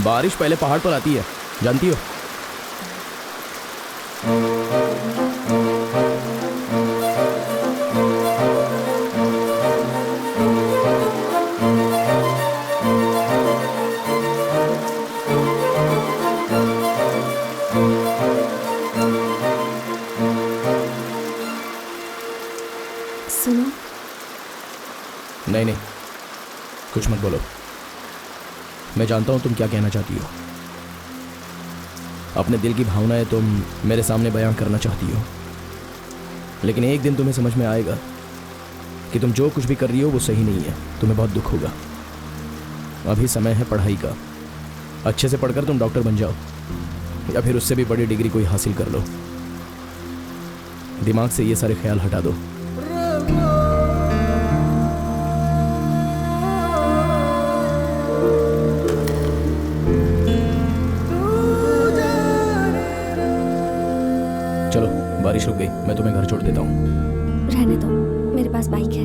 बारिश पहले पहाड़ पर आती है, जानती हो? सुनो। नहीं नहीं, कुछ मत बोलो। मैं जानता हूं तुम क्या कहना चाहती हो। अपने दिल की भावनाएं तुम मेरे सामने बयां करना चाहती हो, लेकिन एक दिन तुम्हें समझ में आएगा कि तुम जो कुछ भी कर रही हो वो सही नहीं है। तुम्हें बहुत दुख होगा। अभी समय है पढ़ाई का। अच्छे से पढ़कर तुम डॉक्टर बन जाओ, या फिर उससे भी बड़ी डिग्री कोई हासिल कर लो। दिमाग से ये सारे ख्याल हटा दो। चलो, बारिश रुक गई, मैं तुम्हें घर छोड़ देता हूँ। रहने दो, मेरे पास बाइक है।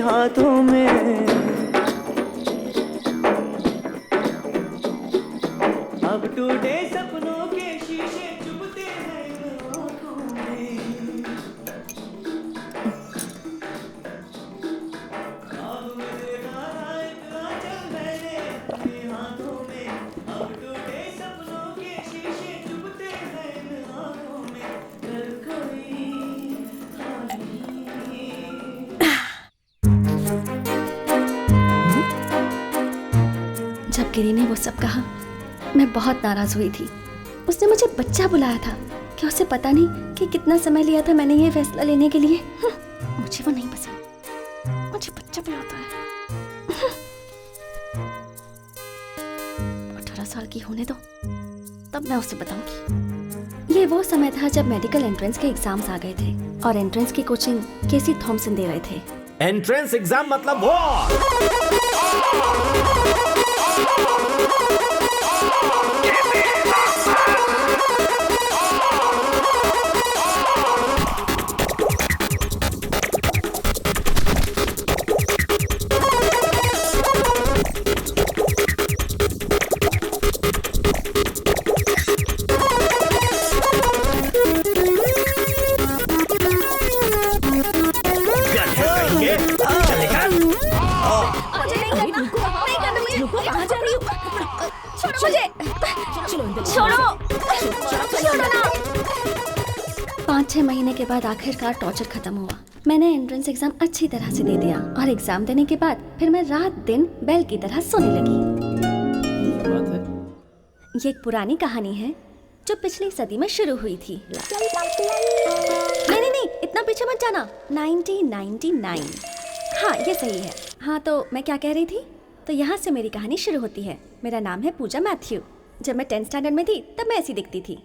हाथों में अब टूटे सपनों के शीशे चुभते हैं आँखों में। ख्वाब में देखा था एक आंचल मैंने अपने हाथों में, अब टूटे सपनों के शीशे चुभते हैं आँखों में। घर कोई खाली जब गिरी ने वो सब कहा, मैं बहुत नाराज हुई थी। उसने मुझे बच्चा बुलाया था। क्या उसे पता नहीं कि कितना समय लिया था मैंने ये फैसला लेने के लिए? मुझे वो नहीं पसंद। मुझे बच्चा बुलाता है। 18 साल की होने दो, तब मैं उसे बताऊंगी। ये वो समय था जब मेडिकल एंट्रेंस के एग्जाम्स आ गए थे और एंट्रेंस की कोचिंग केसी थॉमसन दे रहे थे। एंट्रेंस एग्जाम मतलब वो। छोड़ो ना। 5-6 महीने के बाद आखिरकार टॉर्चर खत्म हुआ। मैंने एंट्रेंस एग्जाम अच्छी तरह से दे दिया और एग्जाम देने के बाद फिर मैं रात दिन बैल की तरह सोने लगी। ये एक पुरानी कहानी है जो पिछली सदी में शुरू हुई थी। नहीं, इतना पीछे मत जाना। 1999। हाँ, ये सही है। हाँ, तो मैं क्या कह रही थी? तो यहाँ से मेरी कहानी शुरू होती है। मेरा नाम है पूजा मैथ्यू। जब मैं 10th स्टैंडर्ड में थी तब मैं ऐसी दिखती थी।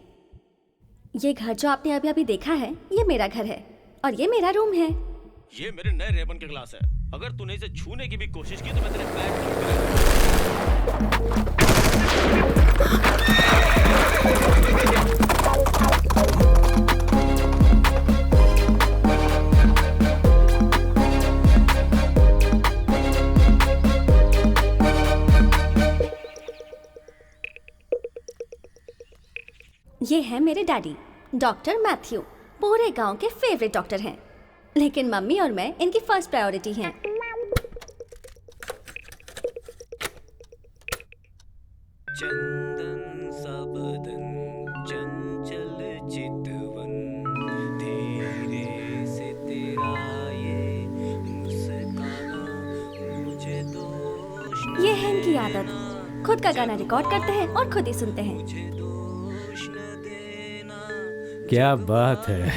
ये घर जो आपने अभी अभी देखा है, ये मेरा घर है और ये मेरा रूम है। ये मेरे नए रेबन के ग्लास है। अगर तूने इसे छूने की भी कोशिश की तो मैं तेरे पैर ये है मेरे डैडी, डॉक्टर मैथ्यू। पूरे गांव के फेवरेट डॉक्टर हैं, लेकिन मम्मी और मैं इनकी फर्स्ट प्रायोरिटी हैं। चंदन सा बदन आदत, खुद का गाना रिकॉर्ड करते हैं और खुद ही सुनते हैं। क्या बात है।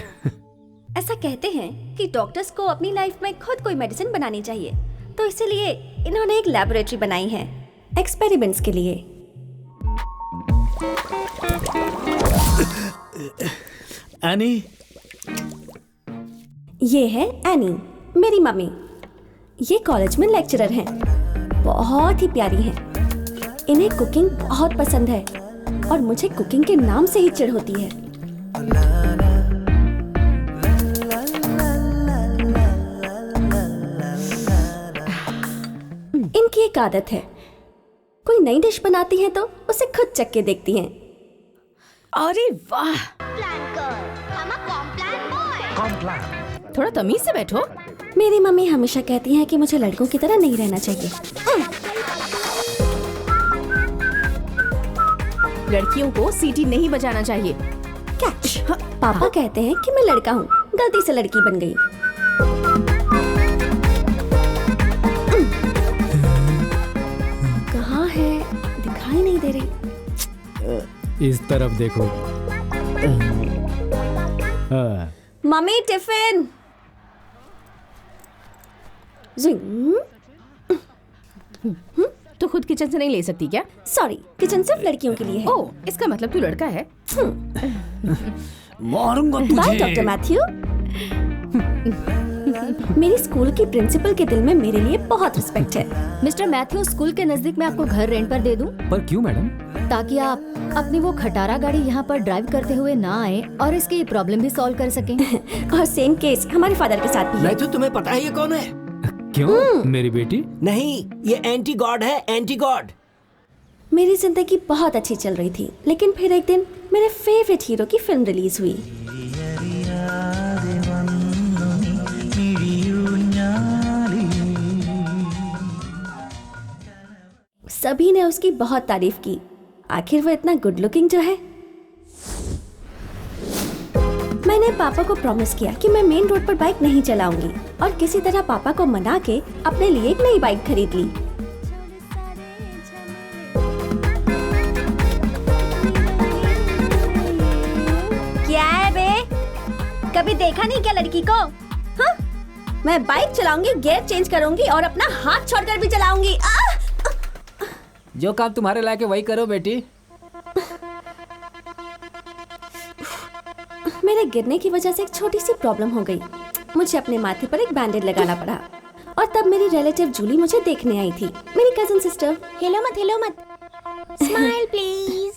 ऐसा कहते हैं कि डॉक्टर्स को अपनी लाइफ में खुद कोई मेडिसिन बनानी चाहिए, तो इसीलिए इन्होंने एक लैबोरेटरी बनाई है एक्सपेरिमेंट्स के लिए। एनी, ये है एनी, मेरी मम्मी। ये कॉलेज में लेक्चरर हैं, बहुत ही प्यारी हैं। इन्हें कुकिंग बहुत पसंद है और मुझे कुकिंग के नाम से ही चिढ़ होती है। इनकी एक आदत है, कोई नई डिश बनाती हैं तो उसे खुद चख के देखती हैं। अरे वाह, थोड़ा तमीज से बैठो। मेरी मम्मी हमेशा कहती हैं कि मुझे लड़कों की तरह नहीं रहना चाहिए। लड़कियों को सीटी नहीं बजाना चाहिए। कैच। पापा कहते हैं कि मैं लड़का हूँ, गलती से लड़की बन गई। कहाँ है, दिखाई नहीं दे रही। इस तरफ देखो। हाँ। Mummy tiffin. जिंग। तो खुद किचन से नहीं ले सकती क्या? सॉरी, किचन सिर्फ लड़कियों के लिए है। ओह, इसका मतलब तू लड़का है। मारूंगा बाय डॉक्टर मैथ्यू। मेरी स्कूल की प्रिंसिपल के दिल में मेरे लिए बहुत रिस्पेक्ट है। मिस्टर मैथ्यू, स्कूल के नजदीक मैं आपको घर रेंट पर दे दूं, पर क्यों मैडम? ताकि आप अपनी वो खटारा गाड़ी यहाँ पर ड्राइव करते हुए ना आए और इसकी प्रॉब्लम भी सॉल्व कर सकें। और सेम केस हमारे फादर के साथ भी है। मैथ्यू, तुम्हें पता है ये कौन है? क्यों? मेरी बेटी? नहीं, ये एंटी गॉड है, एंटी गॉड। मेरी जिंदगी बहुत अच्छी चल रही थी, लेकिन फिर एक दिन मेरे फेवरेट हीरो की फिल्म रिलीज हुई। सभी ने उसकी बहुत तारीफ की। आखिर वो इतना गुड लुकिंग जो है। मैंने पापा को प्रॉमिस किया कि मैं मेन रोड पर बाइक नहीं चलाऊंगी और किसी तरह पापा को मना के अपने लिए एक नई बाइक खरीद ली। क्या है बे? कभी देखा नहीं क्या लड़की को? हाँ? मैं बाइक चलाऊंगी, गियर चेंज करूंगी और अपना हाथ छोड़कर भी चलाऊंगी। जो काम तुम्हारे लायक है वही करो बेटी। मेरे गिरने की वजह से एक छोटी सी प्रॉब्लम हो गई। मुझे अपने माथे पर एक बैंडेड लगाना पड़ा और तब मेरी रिलेटिव जूली मुझे देखने आई थी, मेरी कजिन सिस्टर। हेलो मत स्माइल प्लीज।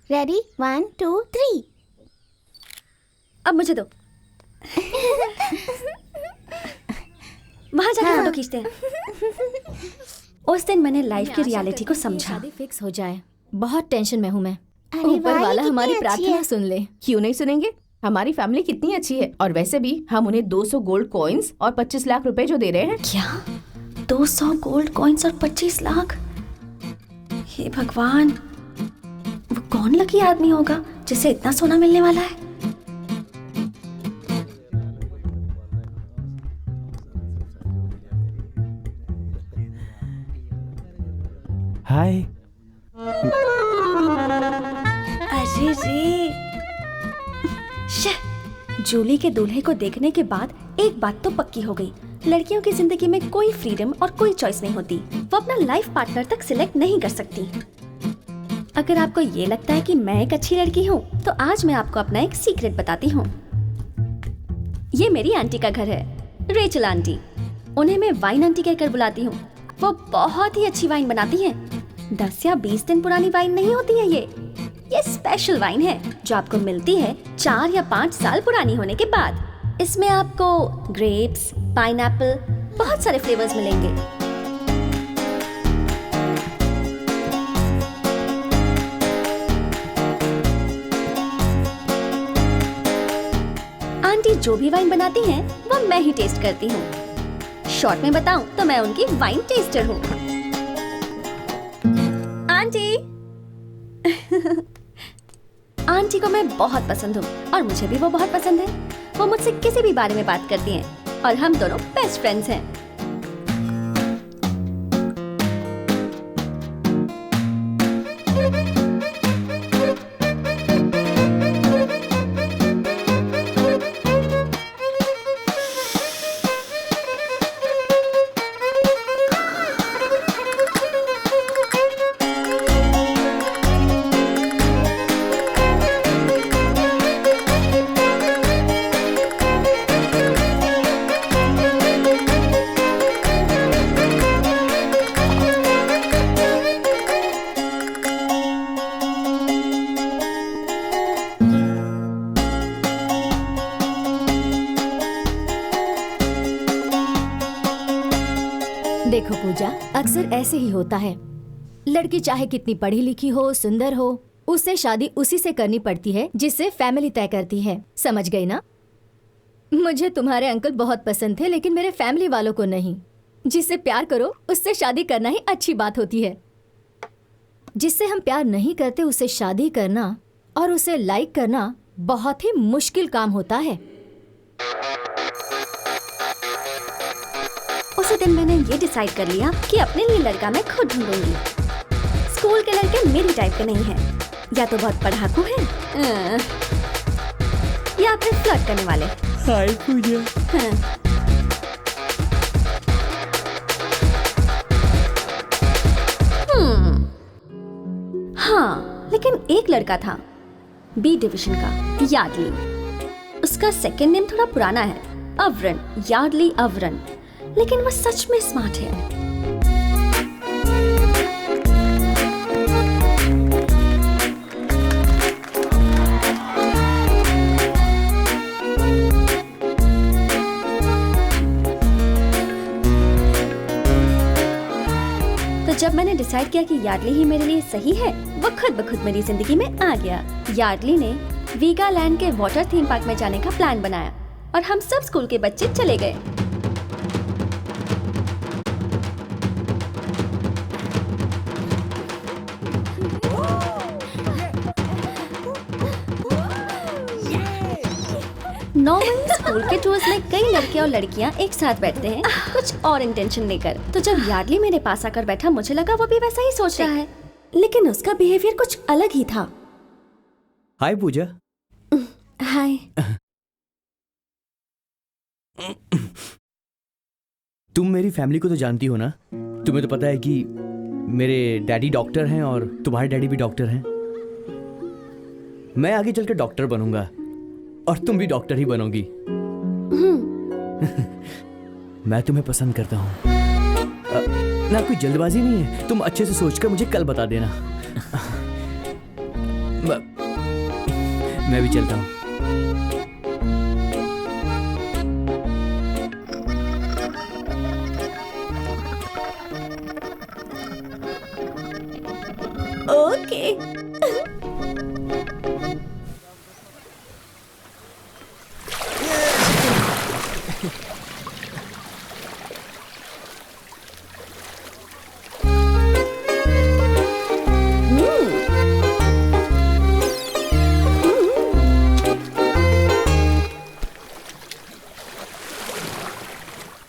रेडी 1 2 3। अब मुझे दो। वहां जाकर फोटो खींचते हैं। उस दिन मैंने लाइफ की रियलिटी को समझा। शादी फिक्स हो जाए। बहुत टेंशन में हूँ मैं। अरे ऊपर वाह, वाला ये हमारी कितनी अच्छी प्रार्थना है। सुन ले। क्यों नहीं सुनेंगे? हमारी फैमिली कितनी अच्छी है। और वैसे भी हम उन्हें 200 गोल्ड कॉइन्स और 25 लाख रुपए जो दे रहे हैं। क्या 200 गोल्ड कॉइन्स और 25 लाख? हे भगवान, वो कौन लकी आदमी होगा जिसे इतना सोना मिलने वाला है? हाय। अरे रे, जूली के दूल्हे को देखने के बाद एक बात तो पक्की हो गई, लड़कियों की जिंदगी में कोई फ्रीडम और कोई चॉइस नहीं होती। वो अपना लाइफ पार्टनर तक सिलेक्ट नहीं कर सकती। अगर आपको ये लगता है कि मैं एक अच्छी लड़की हूँ, तो आज मैं आपको अपना एक सीक्रेट बताती हूँ। ये मेरी आंटी का घर है, रेचल आंटी। उन्हें मैं वाइन आंटी कहकर बुलाती हूँ। वो बहुत ही अच्छी वाइन बनाती हैं। 10 या 20 दिन पुरानी वाइन नहीं होती है ये स्पेशल वाइन है जो आपको मिलती है 4 या 5 साल पुरानी होने के बाद। इसमें आपको ग्रेप्स, पाइनएप्पल, बहुत सारे फ्लेवर्स मिलेंगे। आंटी जो भी वाइन बनाती हैं, वो मैं ही टेस्ट करती हूँ। शॉर्ट में बताऊं तो मैं उनकी वाइन टेस्टर हूँ। आंटी आंटी को मैं बहुत पसंद हूँ और मुझे भी वो बहुत पसंद है। वो मुझसे किसी भी बारे में बात करती हैं और हम दोनों बेस्ट फ्रेंड्स हैं। देखो पूजा, अक्सर ऐसे ही होता है। लड़की चाहे कितनी पढ़ी लिखी हो, सुंदर हो, उससे शादी उसी से करनी पड़ती है जिससे फैमिली तय करती है। समझ गई ना? मुझे तुम्हारे अंकल बहुत पसंद थे, लेकिन मेरे फैमिली वालों को नहीं। जिससे प्यार करो उससे शादी करना ही अच्छी बात होती है। जिससे हम प्यार नहीं करते उससे शादी करना और उसे लाइक करना बहुत ही मुश्किल काम होता है। उसी दिन मैंने ये डिसाइड कर लिया कि अपने लिए लड़का मैं खुद ढूंढूंगी। स्कूल के लड़के मेरी टाइप के नहीं हैं, या तो बहुत पढ़ाकू हैं, या फिर फ्लर्ट करने वाले। हाय पूजा। हाँ, लेकिन एक लड़का था बी डिवीजन का, यार्डली। उसका सेकंड नेम थोड़ा पुराना है, अवरन, यार्डली अवरन, लेकिन वो सच में स्मार्ट है। तो जब मैंने डिसाइड किया कि यार्डली ही मेरे लिए सही है, वो खुद ब खुद मेरी जिंदगी में आ गया। यार्डली ने वीगालैंड के वाटर थीम पार्क में जाने का प्लान बनाया और हम सब स्कूल के बच्चे चले गए। नॉर्मली स्कूल के टूर्स में कई लड़के और लड़कियां एक साथ बैठते हैं, कुछ और इंटेंशन लेकर। तो जब यार्डली मेरे पास आकर बैठा, मुझे लगा वो भी वैसा ही सोच रहा है, लेकिन उसका बिहेवियर कुछ अलग ही था। हाय पूजा। हाय। तुम मेरी फैमिली को तो जानती हो ना? तुम्हें तो पता है कि मेरे डैडी डॉक्टर हैं और तुम्हारे डैडी भी डॉक्टर हैं। मैं आगे चलकर डॉक्टर बनूंगा और तुम भी डॉक्टर ही बनोगी। मैं तुम्हें पसंद करता हूँ ना, कोई जल्दबाजी नहीं है। तुम अच्छे से सोचकर मुझे कल बता देना। मैं भी चलता हूँ। ओके।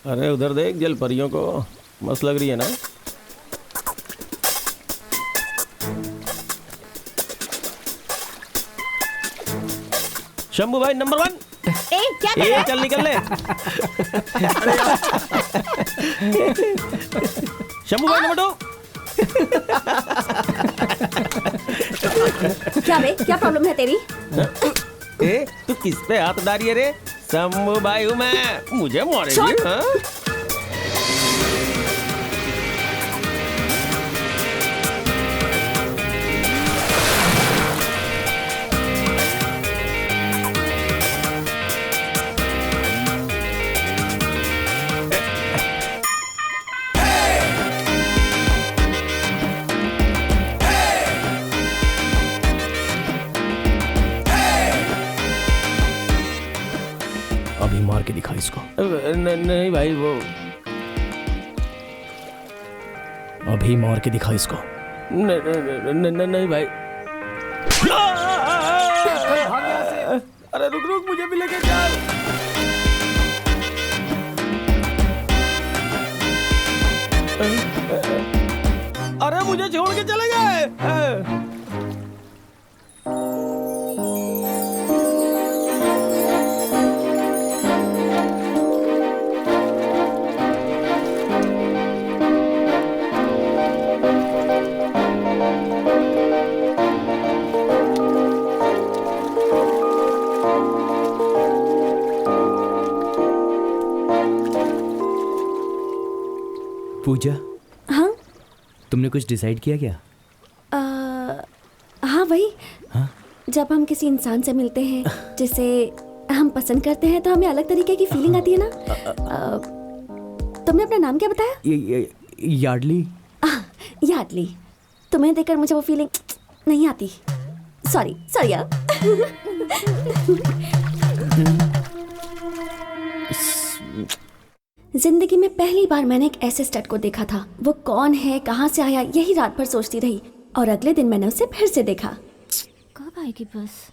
अरे उधर देख, जल परियों को मस्त लग रही है ना। शंभू भाई नंबर 1। क्या कर रहा है? चल निकल ले। शंभू भाई नंबर 2। क्या बे, क्या प्रॉब्लम है तेरी? तू किस पे हाथ डाली है रे? शंभू भाई हूँ मैं, मुझे मारेगी? हाँ? अभी मार के दिखा इसको। नहीं भाई, वो अभी मार के दिखा इसको। नहीं भाई। अरे रुक रुक, मुझे भी लेके चल। अरे मुझे छोड़ के चले गए। पूजा, हाँ? तुमने कुछ डिसाइड किया क्या? हाँ वही। हाँ? जब हम किसी इंसान से मिलते हैं जिसे हम पसंद करते हैं, तो हमें अलग तरीके की फीलिंग आती है ना। तुमने अपना नाम क्या बताया? यार्डली। यार्डली। तुम्हें देखकर मुझे वो फीलिंग नहीं आती। सॉरी सॉरी यार। जिंदगी में पहली बार मैंने एक ऐसे स्टड को देखा था। वो कौन है, कहाँ से आया, यही रात भर सोचती रही और अगले दिन मैंने उसे फिर से देखा। कब आएगी बस?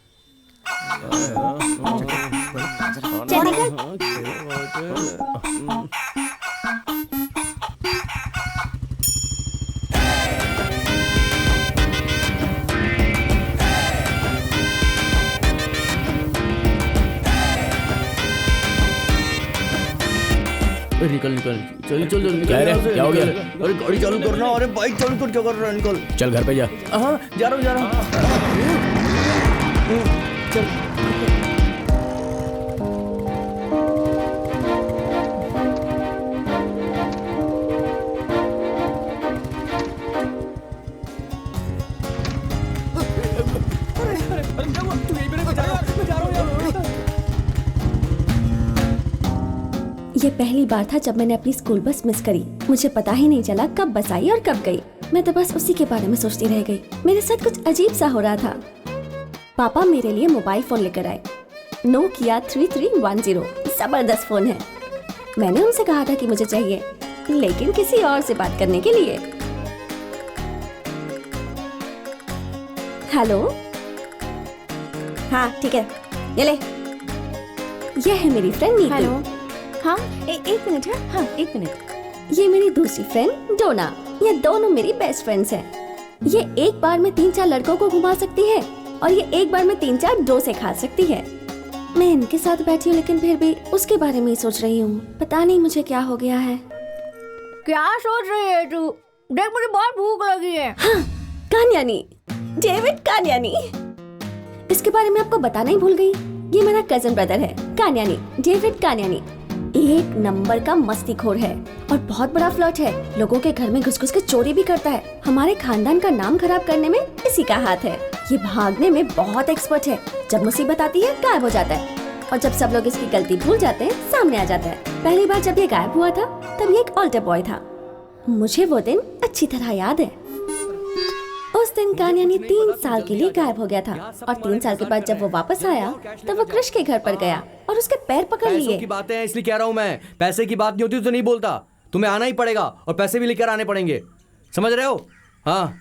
निकल निकल, चल चल चल, क्या है? क्या हो गया? अरे गाड़ी चालू करना, अरे बाइक चालू कर, क्या कर रहा है? निकल। चल घर पे जा। हाँ जा रहा हूँ। चल। ये पहली बार था जब मैंने अपनी स्कूल बस मिस करी। मुझे पता ही नहीं चला कब बस आई और कब गई। मैं तो बस उसी के बारे में सोचती रह गई। मेरे साथ कुछ अजीब सा हो रहा था। पापा मेरे लिए मोबाइल फोन लेकर आए, नोकिया 3310। जबरदस्त फोन है। मैंने उनसे कहा था कि मुझे चाहिए, लेकिन किसी और से बात करने के लिए। हेलो, हाँ ठीक है, ये ले। ये है मेरी फ्रेंड नीतू। हेलो। हाँ एक मिनट है। हाँ, एक मिनट। ये मेरी दूसरी फ्रेंड डोना। ये दोनों मेरी बेस्ट फ्रेंड्स हैं। ये एक बार में 3-4 लड़कों को घुमा सकती है और ये एक बार में 3-4 डोसे खा सकती है। मैं इनके साथ बैठी हूँ, लेकिन फिर भी उसके बारे में ही सोच रही हूँ। पता नहीं मुझे क्या हो गया है। क्या सोच रही है तू? देख मुझे बहुत भूख लगी है। हाँ, कान्यानी, डेविड कान्यानी। इसके बारे में आपको बताना ही भूल गई। ये मेरा कजन ब्रदर है, कान्यानी, डेविड कान्यानी। एक नंबर का मस्तीखोर है और बहुत बड़ा फ्लर्ट है। लोगों के घर में घुस-घुस के चोरी भी करता है। हमारे खानदान का नाम खराब करने में इसी का हाथ है। ये भागने में बहुत एक्सपर्ट है। जब मुसीबत आती है गायब हो जाता है और जब सब लोग इसकी गलती भूल जाते हैं सामने आ जाता है। पहली बार जब ये गायब हुआ था तब ये एक ऑल्टर बॉय था। मुझे वो दिन अच्छी तरह याद है। उस दिन कान्यानी 3 साल के लिए गायब हो गया था और 3 साल के बाद जब वो वापस आया तब वो कृष के घर पर गया और उसके पैर पकड़ लिए। पैसों की बातें हैं इसलिए कह रहा हूँ मैं। पैसे की बात नहीं होती तो नहीं बोलता। तुम्हें आना ही पड़ेगा और पैसे भी लेकर आने पड़ेंगे, समझ रहे हो? हाँ,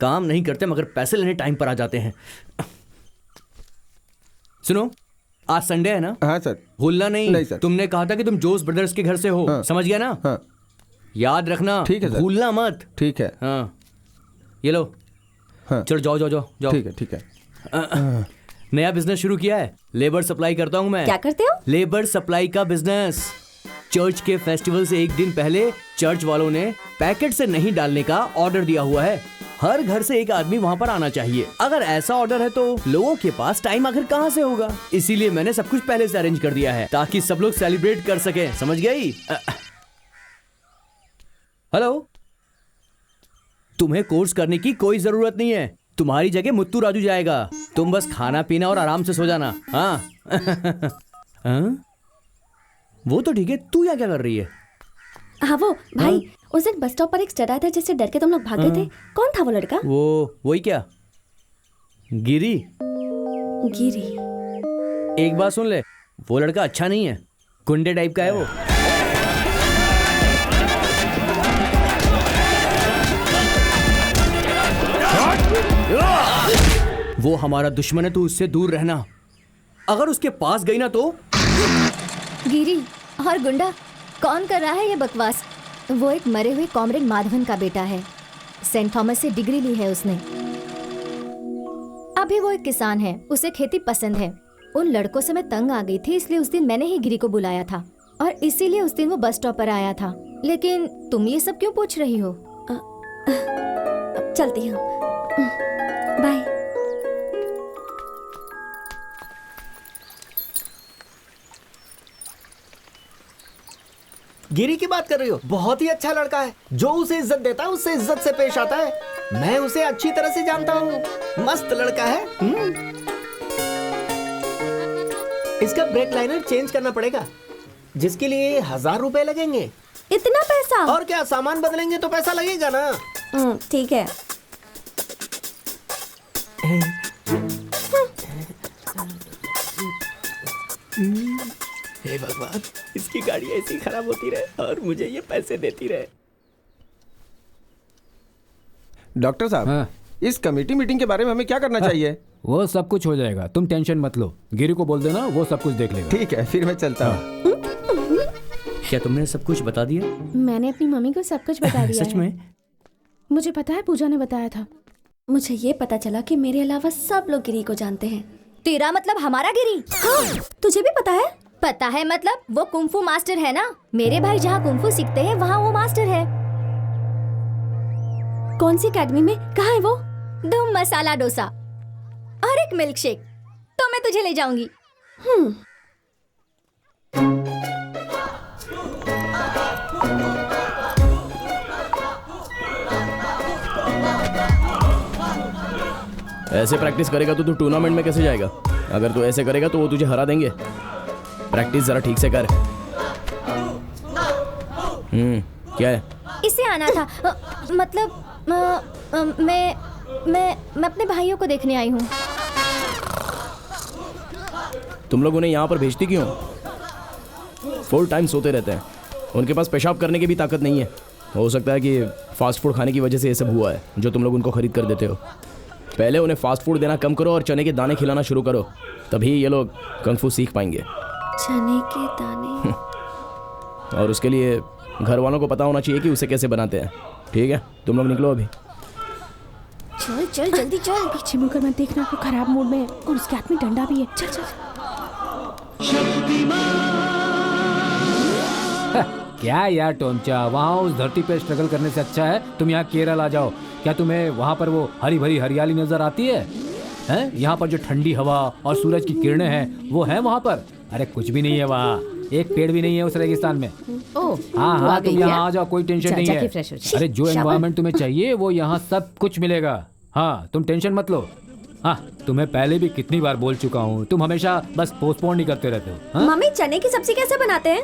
काम नहीं करते मगर पैसे लेने टाइम पर आ जाते हैं। सुनो, आज संडे है ना? हाँ सर। भूलना नहीं। नहीं सर। तुमने कहा था कि तुम जोस ब्रदर्स के घर से हो। हाँ। समझ गया ना? हाँ। याद रखना। ठीक है सर। भूलना मत। ठीक है। हाँ, ये लो। हाँ। चलो जाओ जाओ जाओ जाओ। ठीक है ठीक है। नया बिजनेस शुरू किया है। लेबर सप्लाई करता हूँ मैं। क्या करते हो? लेबर सप्लाई का बिजनेस। चर्च के फेस्टिवल से एक दिन पहले चर्च वालों ने पैकेट से नहीं डालने का ऑर्डर दिया हुआ है। हर घर से एक आदमी वहाँ पर आना चाहिए। अगर ऐसा ऑर्डर है तो लोगों के पास टाइम आखिर कहाँ से होगा? इसीलिए मैंने सब कुछ पहले से अरेंज कर दिया है ताकि सब लोग सेलिब्रेट कर सकें। समझ गई? हेलो, तुम्हें कोर्स करने की कोई जरूरत नहीं है। तुम्हारी जगह मुत्तू राजू जाएगा। तुम बस खाना पीना और आराम से सो जाना। हाँ। हाँ? वो तो ठीक है, तू यहाँ क्या कर रही है? हाँ वो भाई, उस दिन बस स्टॉप पर एक स्टड आया था जिससे डर के तुम लोग भागे थे। कौन था वो लड़का? वही क्या? गिरी। गिरी। एक बात सुन ले, वो लड़का अच्छा नहीं है, गुंडे टाइप का है वो। वो हमारा दुश्मन है, तू उससे दूर रहना। अगर उसके पास गई ना तो। गिरी और गुंडा, कौन कर रहा है ये बकवास? वो एक मरे हुए कॉमरेड माधवन का बेटा है। सेंट थॉमस से डिग्री ली है उसने। अभी वो एक किसान है, उसे खेती पसंद है। उन लड़कों से मैं तंग आ गई थी, इसलिए उस दिन मैंने ही गिरी को बुलाया था और इसीलिए उस दिन वो बस स्टॉप पर आया था। लेकिन तुम ये सब क्यों पूछ रही हो? चलती हूँ, बाय। गिरी की बात कर रही हो? बहुत ही अच्छा लड़का है। जो उसे इज्जत देता है उससे इज्जत से पेश आता है। मैं उसे अच्छी तरह से जानता हूँ। मस्त लड़का है। इसका ब्रेक लाइनर चेंज करना पड़ेगा। जिसके लिए 1000 रुपए लगेंगे। इतना पैसा? और क्या, सामान बदलेंगे तो पैसा लगेगा ना। ठीक है। हे भगवान, इसकी गाड़ी ऐसी खराब होती रहे और मुझे ये पैसे देती रहे। डॉक्टर साहब, हाँ। इस कमेटी मीटिंग के बारे में हमें क्या करना चाहिए? वो सब कुछ हो जाएगा, तुम टेंशन मत लो। गिरी को बोल देना, वो सब कुछ देख लेगा। ठीक है, फिर मैं चलता हूँ। क्या तुमने सब कुछ बता दिया? मैंने अपनी मम्मी को सब कुछ बता दिया सच है। में? मुझे पता है, पूजा ने बताया था। मुझे ये पता चला कि मेरे अलावा सब लोग गिरी को जानते हैं। तेरा मतलब हमारा गिरी? हाँ, तुझे भी पता है? पता है मतलब वो कुंफू मास्टर है ना। मेरे भाई जहाँ कुंफू सीखते हैं वहाँ वो मास्टर है। कौन सी एकेडमी में? कहाँ है वो? धूम मसाला डोसा और एक मिल्क शेक। तो मैं तुझे ले जाऊंगी। ऐसे प्रैक्टिस करेगा तो तू टूर्नामेंट में कैसे जाएगा? अगर तू ऐसे करेगा तो वो तुझे हरा देंगे। प्रैक्टिस जरा ठीक से कर। क्या है? इसे आना था। मतलब मैं अपने भाइयों को देखने आई हूँ। तुम लोग उन्हें यहाँ पर भेजती क्यों? फुल टाइम सोते रहते हैं, उनके पास पेशाब करने की भी ताकत नहीं है। हो सकता है कि फास्ट फूड खाने की वजह से ये सब हुआ है जो तुम लोग उनको खरीद कर देते हो। पहले उन्हें फास्ट फूड देना कम करो और चने के दाने खिलाना शुरू करो, तभी ये लोग कंग-फू सीख पाएंगे। चने के दाने? और उसके लिए घर वालों को पता होना चाहिए कि उसे कैसे बनाते हैं। ठीक है, तुम लोग निकलो अभी। चल चल जल्दी चल। पीछे मुड़कर मत देखना, वो खराब मूड में है और उसके हाथ में डंडा भी है। चल चल। क्या यार टोमचा, वहाँ उस धरती पे स्ट्रगल करने से अच्छा है तुम यहाँ केरल आ जाओ। क्या तुम्हें वहाँ पर वो हरी भरी हरियाली नजर आती है? हैं? यहाँ पर जो ठंडी हवा और सूरज की किरणें हैं वो है वहाँ पर? अरे कुछ भी नहीं है वहाँ, एक पेड़ भी नहीं है उस रेगिस्तान में। ओह, हाँ हाँ, तुम यहाँ आ जाओ, कोई टेंशन नहीं है। अरे जो एनवायरनमेंट तुम्हें चाहिए वो यहाँ सब कुछ मिलेगा। हाँ, तुम टेंशन मत लो। हाँ, तुम्हें पहले भी कितनी बार बोल चुका हूँ, तुम हमेशा बस पोस्टपोन ही करते रहते हो। हाँ? मम्मी, चने की सब्जी कैसे बनाते हैं?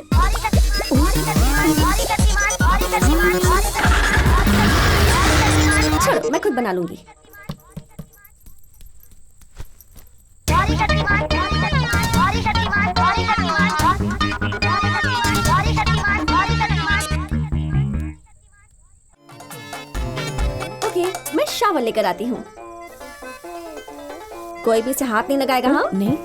छोड़ो, मैं खुद बना लूंगी। ओके, मैं शावर लेकर आती हूँ। कोई भी इसे हाथ नहीं लगाएगा? हाँ नहीं।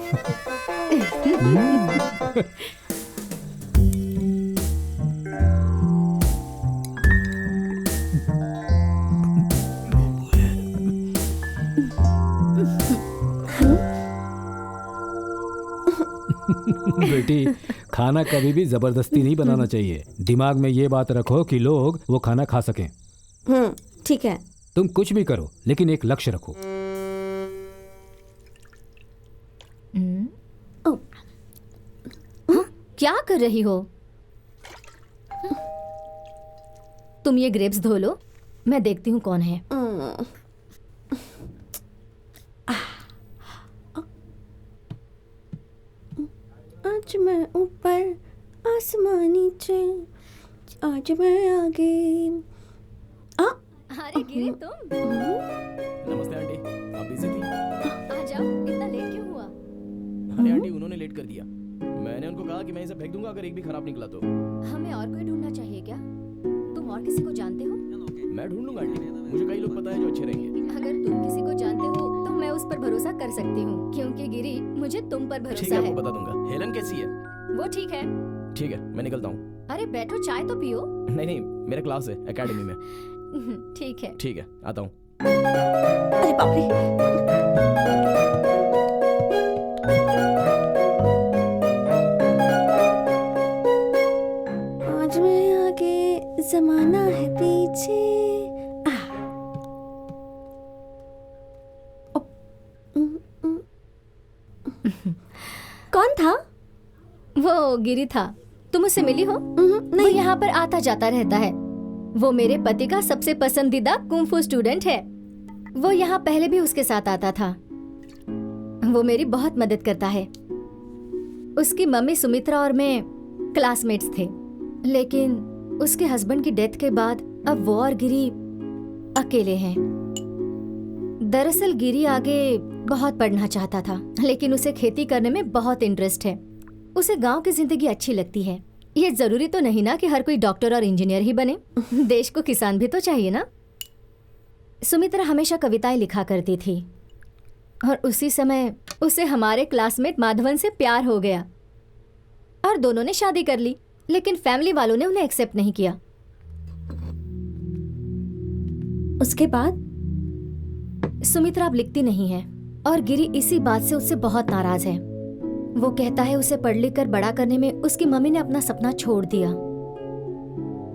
बेटी, खाना कभी भी जबरदस्ती नहीं बनाना चाहिए। दिमाग में ये बात रखो कि लोग वो खाना खा सकें। ठीक है। तुम कुछ भी करो लेकिन एक लक्ष्य रखो। क्या कर रही हो? तुम ये ग्रेप्स धो लो, मैं देखती हूँ कौन है। आज मैं ऊपर आसमान नीचे, आज मैं आगे। अरे गिरी तुम? नमस्ते आंटी, आप बिजी थी? आ जाओ, इतना लेट क्यों हुआ? अरे आंटी, उन्होंने लेट कर दिया। मैंने उनको कहा कि मैं इसे फेंक दूंगा अगर एक भी खराब निकला तो। हमें और कोई ढूंढना चाहिए क्या? तुम और किसी को जानते हो? मैं ढूंढ लूंगा आंटी, मुझे कई लोग पता है जो अच्छे रहेंगे। अगर तुम किसी को जानते हो तो मैं उस पर भरोसा कर सकती हूँ, क्योंकि गिरी मुझे तुम पर ठीक भरोसा है, है। आपको बता दूंगा। हेलन कैसी है? वो ठीक है। ठीक है, मैं निकलता हूँ। अरे बैठो, चाय तो पियो। नहीं नहीं, मेरा क्लास है एकेडमी में। ठीक है। ठीक है, आता हूँ। अरे बाप रे। आज मैं आगे, जमाना है पीछे। कौन था? वो गिरी था। तुम उससे मिली हो? वो यहाँ पर आता जाता रहता है। वो मेरे पति का सबसे पसंदीदा कुंफू स्टूडेंट है। वो यहाँ पहले भी उसके साथ आता था। वो मेरी बहुत मदद करता है। उसकी मम्मी सुमित्रा और मैं क्लासमेट्स थे, लेकिन उसके हस्बैंड की डेथ के बाद अब वो और गिरी अकेले हैं। दरअसल गिरी आगे बहुत पढ़ना चाहता था, लेकिन उसे खेती करने में बहुत इंटरेस्ट है। उसे गांव की जिंदगी अच्छी लगती है। ये जरूरी तो नहीं ना कि हर कोई डॉक्टर और इंजीनियर ही बने। देश को किसान भी तो चाहिए ना। सुमित्रा हमेशा कविताएं लिखा करती थी और उसी समय उसे हमारे क्लासमेट माधवन से प्यार हो गया और दोनों ने शादी कर ली, लेकिन फैमिली वालों ने उन्हें एक्सेप्ट नहीं किया। उसके बाद सुमित्रा अब लिखती नहीं है और गिरी इसी बात से उससे बहुत नाराज है। वो कहता है उसे पढ़ लिख कर बड़ा करने में उसकी मम्मी ने अपना सपना छोड़ दिया।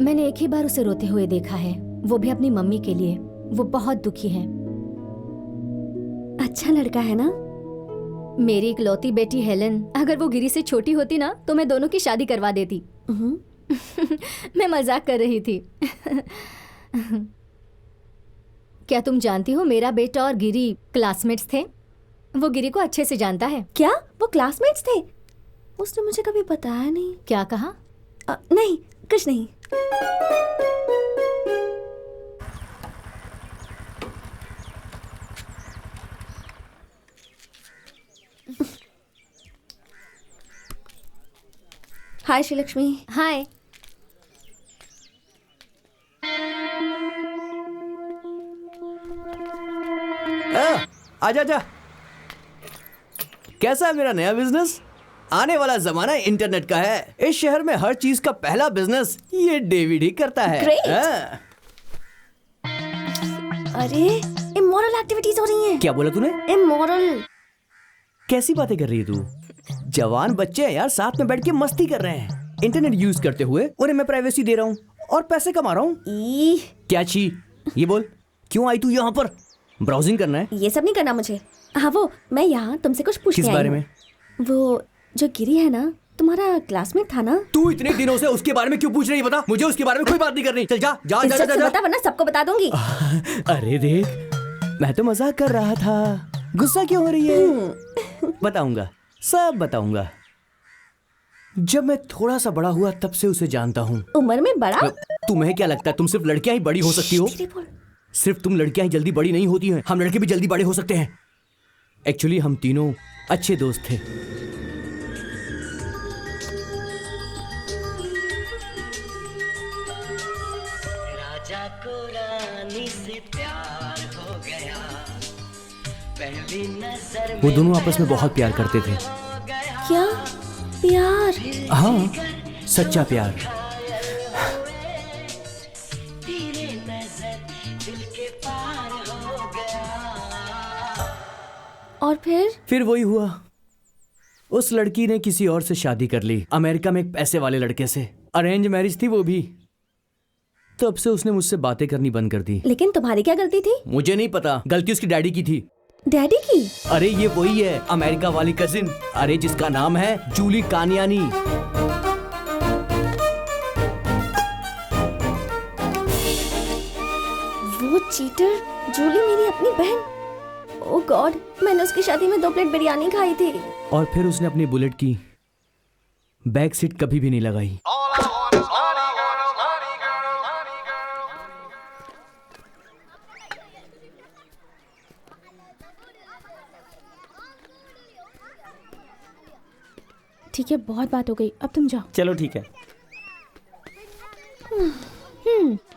मैंने एक ही बार उसे रोते हुए देखा है, वो भी अपनी मम्मी के लिए। वो बहुत दुखी है। अच्छा लड़का है ना? मेरी इकलौती बेटी हेलन, अगर वो गिरी से छोटी होती ना तो मैं दोनों की शादी करवा देती। मैं मजाक कर रही थी। क्या तुम जानती हो मेरा बेटा और गिरी क्लासमेट्स थे? वो गिरी को अच्छे से जानता है। क्या वो क्लासमेट्स थे? उसने मुझे कभी बताया नहीं। क्या कहा? नहीं, कुछ नहीं। हाय श्रीलक्ष्मी। हाय। आजा आजा। कैसा है मेरा नया बिजनेस? आने वाला जमाना इंटरनेट का है। इस शहर में हर चीज का पहला बिजनेस ये डेविड ही करता है। अरे इमोरल एक्टिविटीज हो रही हैं। क्या बोला तूने? इमोरल। कैसी बातें कर रही है तू? जवान बच्चे हैं यार, साथ में बैठ के मस्ती कर रहे हैं। इंटरनेट यूज करते हुए उन्हें मैं प्राइवेसी दे रहा हूँ और पैसे कमा रहा हूँ। क्या छी? ये बोल, क्यों आई तू यहाँ पर? ब्राउजिंग करना है? ये सब नहीं करना मुझे। हाँ वो मैं यहाँ तुमसे कुछ पूछने किस आई बारे हूँ। में? वो जो गिरी है ना, तुम्हारा क्लासमेट था ना? तू इतने दिनों से उसके बारे में क्यों पूछ रही है? बता मुझे, उसके बारे में कोई बात नहीं करनी। चल जा जा जा, जा, जा, जा। बता वरना सबको बता दूंगी। अरे देख, मैं तो मजाक कर रहा था। गुस्सा क्यों हो रही है? बताऊंगा, सब बताऊंगा। जब मैं थोड़ा सा बड़ा हुआ तब से उसे जानता हूँ। उम्र में बड़ा? तुम्हें क्या लगता है तुम सिर्फ लड़कियां ही बड़ी हो सकती हो? सिर्फ तुम लड़कियां ही जल्दी बड़ी नहीं होती हैं, हम लड़के भी जल्दी बड़े हो सकते हैं। एक्चुअली हम तीनों अच्छे दोस्त थे। राजा को रानी से प्यार हो गया, पहली नजर में वो दोनों आपस में बहुत प्यार करते थे। क्या प्यार? हाँ, सच्चा प्यार। और फिर वही हुआ। उस लड़की ने किसी और से शादी कर ली, अमेरिका में एक पैसे वाले लड़के से। अरेंज मैरिज थी वो भी। तब से उसने मुझसे बातें करनी बंद कर दी। लेकिन तुम्हारी क्या गलती थी? मुझे नहीं पता, गलती उसकी डैडी की थी। डैडी की? अरे ये वही है, अमेरिका वाली कजिन। अरे जिसका नाम है जूली कानियानी। वो चीटर जूली मेरी अपनी बहन। ओह गॉड, मैंने उसकी शादी में 2 प्लेट बिरयानी खाई थी। और फिर उसने अपनी बुलेट की बैक सीट कभी भी नहीं लगाई। ठीक है, बहुत बात हो गई, अब तुम जाओ। चलो ठीक है।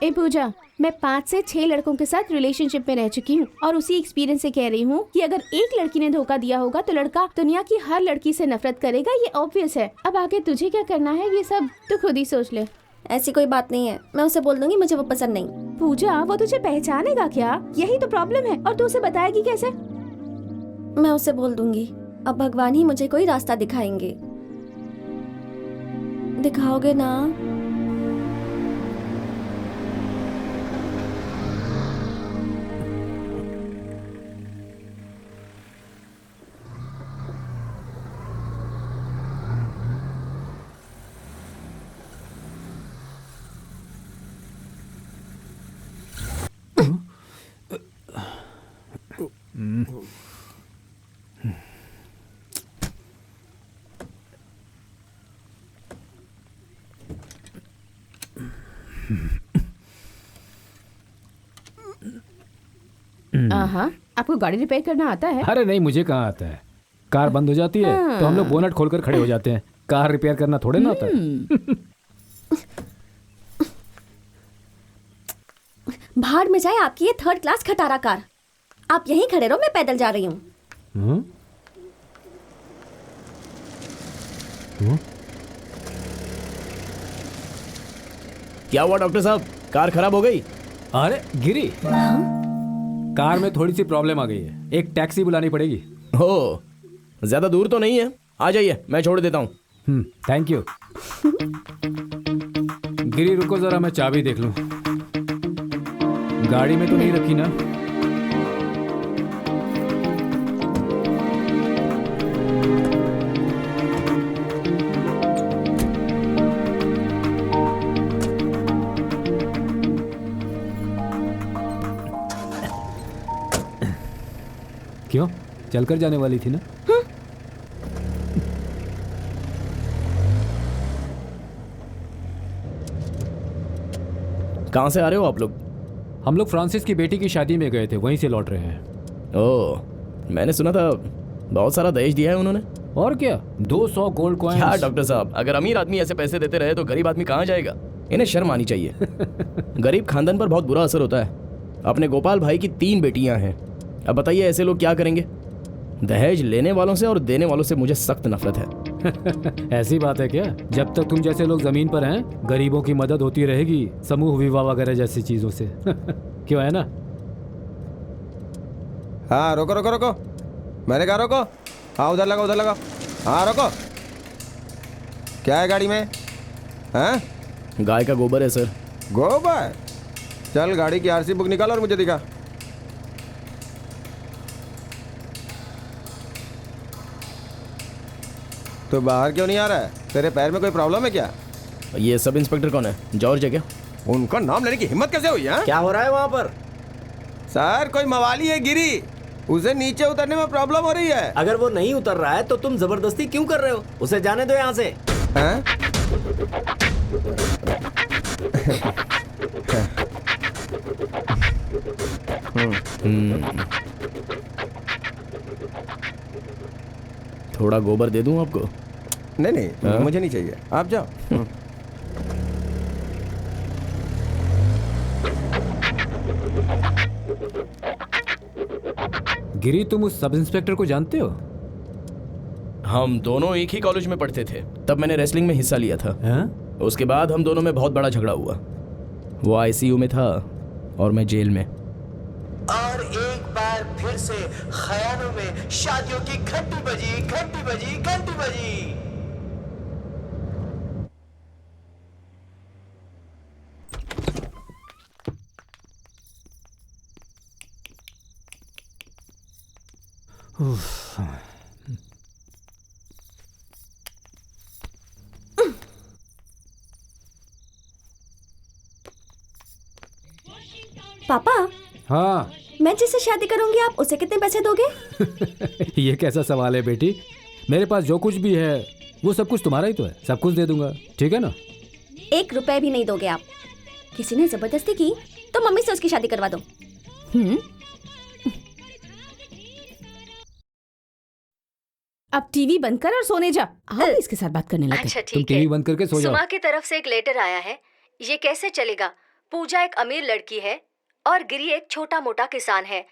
ए पूजा, मैं 5 से 6 लड़कों के साथ रिलेशनशिप में रह चुकी हूँ और उसी एक्सपीरियंस से कह रही हूँ कि अगर एक लड़की ने धोखा दिया होगा तो लड़का दुनिया की हर लड़की से नफरत करेगा। ये ऑब्वियस है। अब आगे तुझे क्या करना है ये सब तो खुद ही सोच ले। ऐसी कोई बात नहीं है, मैं उसे बोल दूंगी मुझे वो पसंद नहीं। पूजा, वो तुझे पहचानेगा क्या? यही तो प्रॉब्लम है। और तू उसे बताएगी कैसे? मैं उसे बोल दूंगी। अब भगवान ही मुझे कोई रास्ता दिखाएंगे। दिखाओगे ना? हाँ, आपको गाड़ी रिपेयर करना आता है? अरे नहीं, मुझे कहाँ आता है। कार बंद हो जाती है तो हम लोग बोनट खोलकर खड़े हो जाते हैं। कार रिपेयर करना थोड़े ना आता है। भाड़ में जाए आपकी ये 3rd क्लास खटारा कार। आप यहीं खड़े रहो, मैं पैदल जा रही हूँ। क्या हुआ डॉक्टर साहब, कार खराब हो गई? अरे गिरी, कार में थोड़ी सी प्रॉब्लम आ गई है, एक टैक्सी बुलानी पड़ेगी। हो, ज्यादा दूर तो नहीं है, आ जाइए, मैं छोड़ देता हूँ। Thank you. गिरी रुको जरा, मैं चाबी देख लूं। गाड़ी में तो नहीं रखी ना? क्यों, चलकर जाने वाली थी ना? कहाँ से आ रहे हो आप लोग? हम लोग फ्रांसिस की बेटी की शादी में गए थे, वहीं से लौट रहे हैं। ओह, मैंने सुना था बहुत सारा दहेज दिया है उन्होंने। और क्या, 200 गोल्ड कॉइन्स। क्या डॉक्टर साहब, अगर अमीर आदमी ऐसे पैसे देते रहे तो गरीब आदमी कहाँ जाएगा? इन्हें शर्म आनी चाहिए। गरीब खानदान पर बहुत बुरा असर होता है। अपने गोपाल भाई की 3 बेटियां हैं। अब बताइए ऐसे लोग क्या करेंगे? दहेज लेने वालों से और देने वालों से मुझे सख्त नफरत है। ऐसी बात है क्या? जब तक तुम जैसे लोग जमीन पर हैं, गरीबों की मदद होती रहेगी, समूह विवाह वगैरह जैसी चीजों से। क्यों, है ना? हाँ रोको रोको रोको, मैंने कहा रोको। हाँ उधर लगा, उधर लगा। हाँ रोको। क्या है गाड़ी में? हैं? गाय का गोबर है सर। गोबर? चल गाड़ी की आरसी बुक निकाल और मुझे दिखा। तो बाहर क्यों नहीं आ रहा है? तेरे पैर में कोई प्रॉब्लम है क्या? ये सब इंस्पेक्टर कौन है? जॉर्ज है क्या? उनका नाम लेने की हिम्मत कैसे हुई है? क्या हो रहा है वहाँ पर? सर कोई मवाली है गिरी, उसे नीचे उतरने में प्रॉब्लम हो रही है। अगर वो नहीं उतर रहा है तो तुम जबरदस्ती क्यों कर रहे हो? उसे जाने दो यहाँ से। हैं? थोड़ा गोबर दे दूं आपको? नहीं नहीं, मुझे नहीं चाहिए, आप जाओ। गिरी, तुम उस सब इंस्पेक्टर को जानते हो? हम दोनों एक ही कॉलेज में पढ़ते थे, तब मैंने रेसलिंग में हिस्सा लिया था। हैं? उसके बाद हम दोनों में बहुत बड़ा झगड़ा हुआ। वो आईसीयू में था और मैं जेल में। और एक बार फिर से ख्यालों में शादियों की घंटी बजी, घंटी बजी, घंटी बजी। पापा, हाँ। मैं जिससे शादी करूंगी आप उसे कितने पैसे दोगे? ये कैसा सवाल है बेटी? मेरे पास जो कुछ भी है वो सब कुछ तुम्हारा ही तो है, सब कुछ दे दूंगा, ठीक है ना? 1 रुपए भी नहीं दोगे आप? किसी ने जबरदस्ती की तो मम्मी से उसकी शादी करवा दो। अब टीवी बंद कर और सोने जा। आओ इसके साथ बात करने लगे। अच्छा तुम ठीक टीवी है। बंद करके सो जाओ। सुमा की तरफ से एक लेटर आया है। ये कैसे चलेगा? पूजा एक अमीर लड़की है और गिरी एक छोटा मोटा किसान है।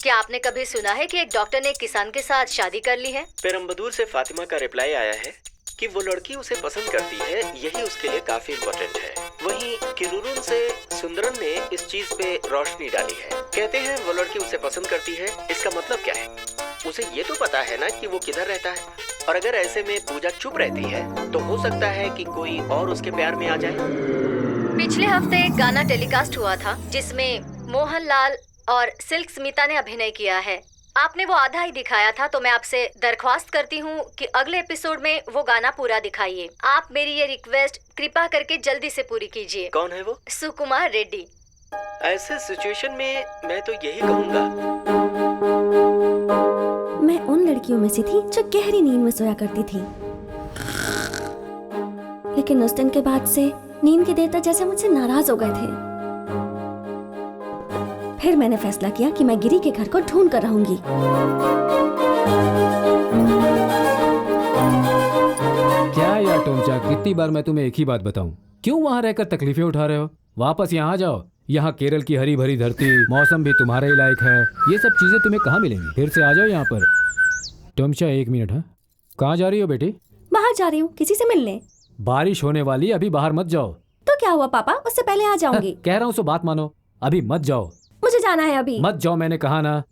क्या आपने कभी सुना है कि एक डॉक्टर ने एक किसान के साथ शादी कर ली है? पेरम्बदूर से फातिमा का रिप्लाई आया है कि वो लड़की उसे पसंद करती है, यही उसके लिए काफी इम्पोर्टेंट है। वहीं किरुरुन से सुंदरन ने इस चीज पे रोशनी डाली है। कहते हैं वो लड़की उसे पसंद करती है, इसका मतलब क्या है? उसे ये तो पता है ना कि वो किधर रहता है, और अगर ऐसे में पूजा चुप रहती है तो हो सकता है कि कोई और उसके प्यार में आ जाए। पिछले हफ्ते एक गाना टेलीकास्ट हुआ था जिसमें मोहनलाल और सिल्क स्मिता ने अभिनय किया है। आपने वो आधा ही दिखाया था, तो मैं आपसे दरख्वास्त करती हूँ कि अगले एपिसोड में वो गाना पूरा दिखाइए। आप मेरी ये रिक्वेस्ट कृपा करके जल्दी से पूरी कीजिए। कौन है वो? सुकुमार रेड्डी। ऐसे सिचुएशन में मैं तो यही कहूँगा। मैं उन लड़कियों में से थी जो गहरी नींद में सोया करती थी, लेकिन उस दिन के बाद से नींद की देर तक जैसे मुझसे नाराज हो गए थे। फिर मैंने फैसला किया कि मैं गिरी के घर को ढूंढ कर रहूंगी। क्या यार टोमचा, कितनी बार मैं तुम्हें एक ही बात बताऊं? क्यों वहां रहकर तकलीफें उठा रहे हो? वापस यहाँ जाओ। यहाँ केरल की हरी भरी धरती, मौसम भी तुम्हारे ही लायक है। ये सब चीजें तुम्हें कहाँ मिलेंगी? फिर से आ जाओ यहाँ पर। टोमचा 1 मिनट। हाँ, कहाँ जा रही हो बेटी? बाहर जा रही हूँ, किसी से मिलने। बारिश होने वाली, अभी बाहर मत जाओ। तो क्या हुआ पापा, उससे पहले आ जाऊंगी। कह रहा हूँ सो बात मानो, अभी मत जाओ। मुझे जाना है अभी। मत जाओ, मैंने कहा ना।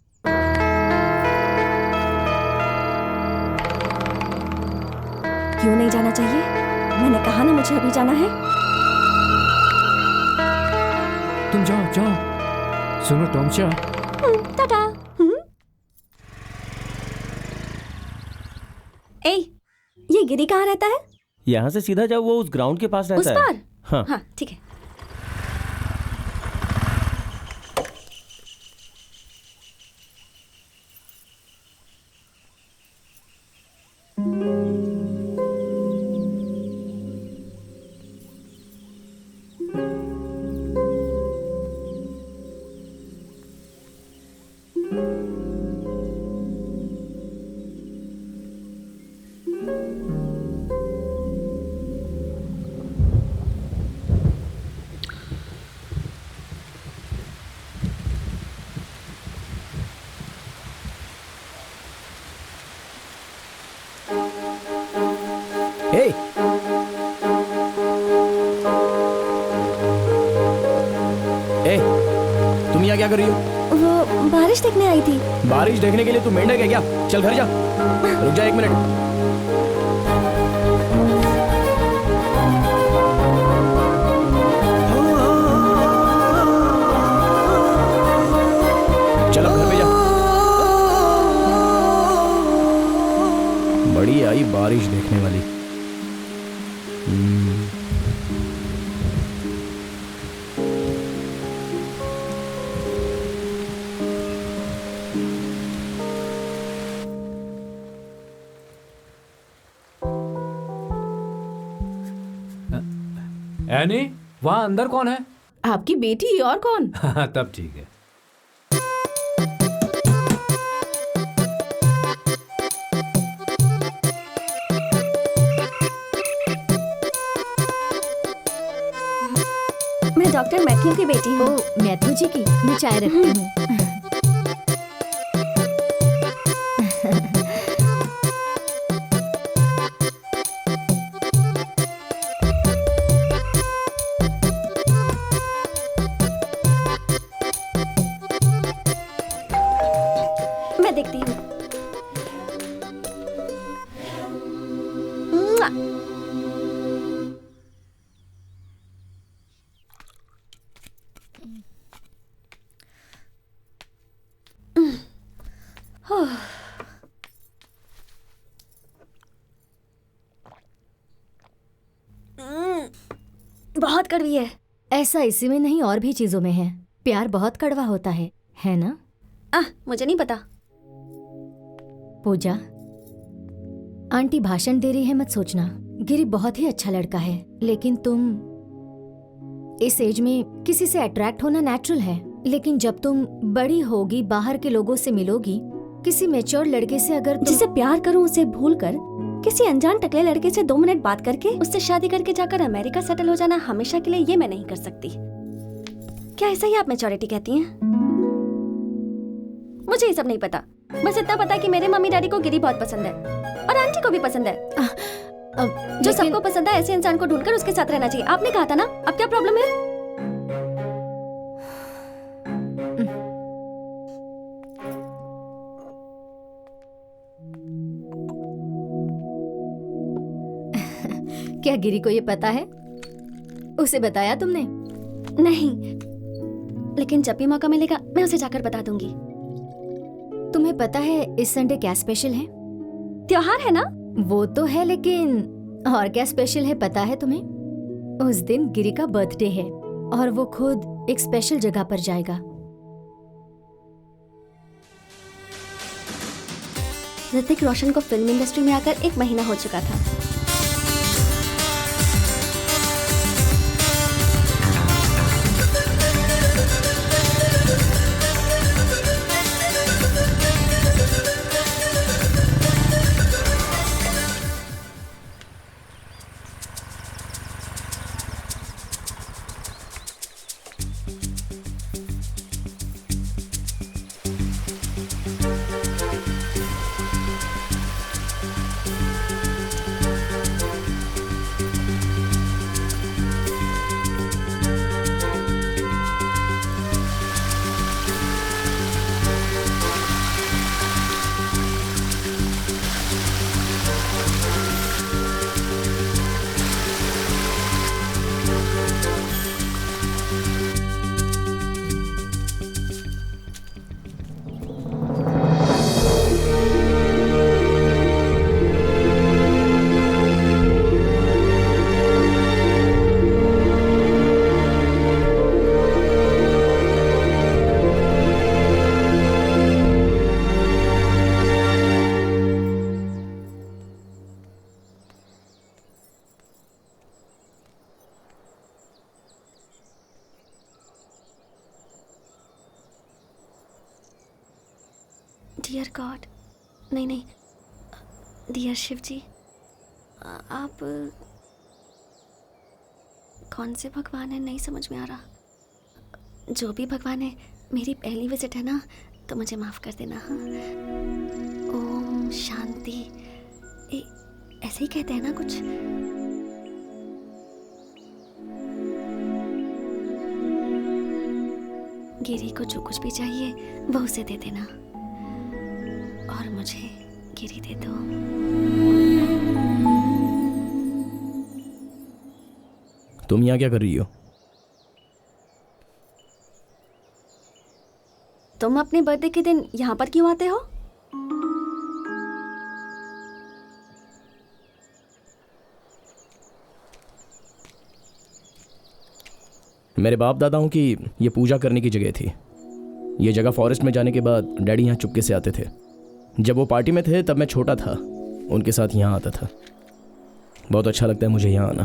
क्यों नहीं जाना चाहिए? मैंने कहा ना मुझे अभी जाना है। तुम जाओ जाओ। सुनो टोमचा। टाटा। ए, ये गिरी कहाँ रहता है? यहाँ से सीधा जाओ, वो उस ग्राउंड के पास रहता उस है। पार? हाँ हाँ ठीक है। हे, तुम यहाँ क्या कर रही हो? वो बारिश देखने आई थी। बारिश देखने के लिए तू मेंढक है क्या? चल घर जा। रुक जा 1 मिनट। चल अब घर पे जा। बड़ी आई बारिश देखने वाली। एनी, वहाँ अंदर कौन है? आपकी बेटी और कौन? तब ठीक है। मैं डॉक्टर मैथ्यू की बेटी हूँ। मैथ्यू जी की मैं चाय रखती हूँ। मैं देखती हूँ। बहुत कड़वी है। ऐसा इसी में नहीं, और भी चीजों में है। प्यार बहुत कड़वा होता है ना? मुझे नहीं पता। पूजा, आंटी भाषण दे रही है, मत सोचना। गिरी बहुत ही अच्छा लड़का है, लेकिन तुम इस एज में किसी से अट्रैक्ट होना नेचुरल है, लेकिन जब तुम बड़ी होगी, बाहर के लोगों से मिलोगी, किसी मैच्योर लड़के से अगर जिसे प्यार करूं उसे भूल कर किसी अनजान टकले लड़के से 2 मिनट बात करके उससे शादी करके जाकर अमेरिका सेटल हो जाना हमेशा के लिए, ये मैं नहीं कर सकती। क्या ऐसा ही आप मैच्योरिटी कहती हैं? मुझे ये सब नहीं पता। बस इतना पता है कि मेरे मम्मी डैडी को गिरी बहुत पसंद है और आंटी को भी पसंद है। जो सबको पसंद है ऐसे इंसान को ढूंढकर उसके साथ रहना चाहिए। आपने कहा था ना, अब क्या प्रॉब्लम है? क्या गिरी को ये पता है? उसे बताया तुमने? नहीं, लेकिन जब भी मौका मिलेगा मैं उसे जाकर बता दूंगी। तुम्हें पता है इस संडे क्या स्पेशल है? त्योहार है ना? वो तो है, लेकिन और क्या स्पेशल है पता है तुम्हें? उस दिन गिरी का बर्थडे है और वो खुद एक स्पेशल जगह पर जाएगा। ऋतिक रोशन को फिल्म इंडस्ट्री में आकर 1 महीना हो चुका था। डियर गॉड, नहीं, डियर शिव जी, आप कौन से भगवान हैं नहीं समझ में आ रहा। जो भी भगवान है, मेरी पहली विजिट है ना, तो मुझे माफ़ कर देना। हाँ, ओम शांति, ऐसे ही कहते हैं ना कुछ। गिरी को जो कुछ भी चाहिए वो उसे दे देना, और मुझे गिरी दे दो। तुम यहाँ क्या कर रही हो? तुम अपने बर्थडे के दिन यहाँ पर क्यों आते हो? मेरे बाप दादाओं की ये पूजा करने की जगह थी। ये जगह फॉरेस्ट में जाने के बाद डैडी यहाँ चुपके से आते थे। जब वो पार्टी में थे तब मैं छोटा था, उनके साथ यहाँ आता था। बहुत अच्छा लगता है मुझे यहाँ आना।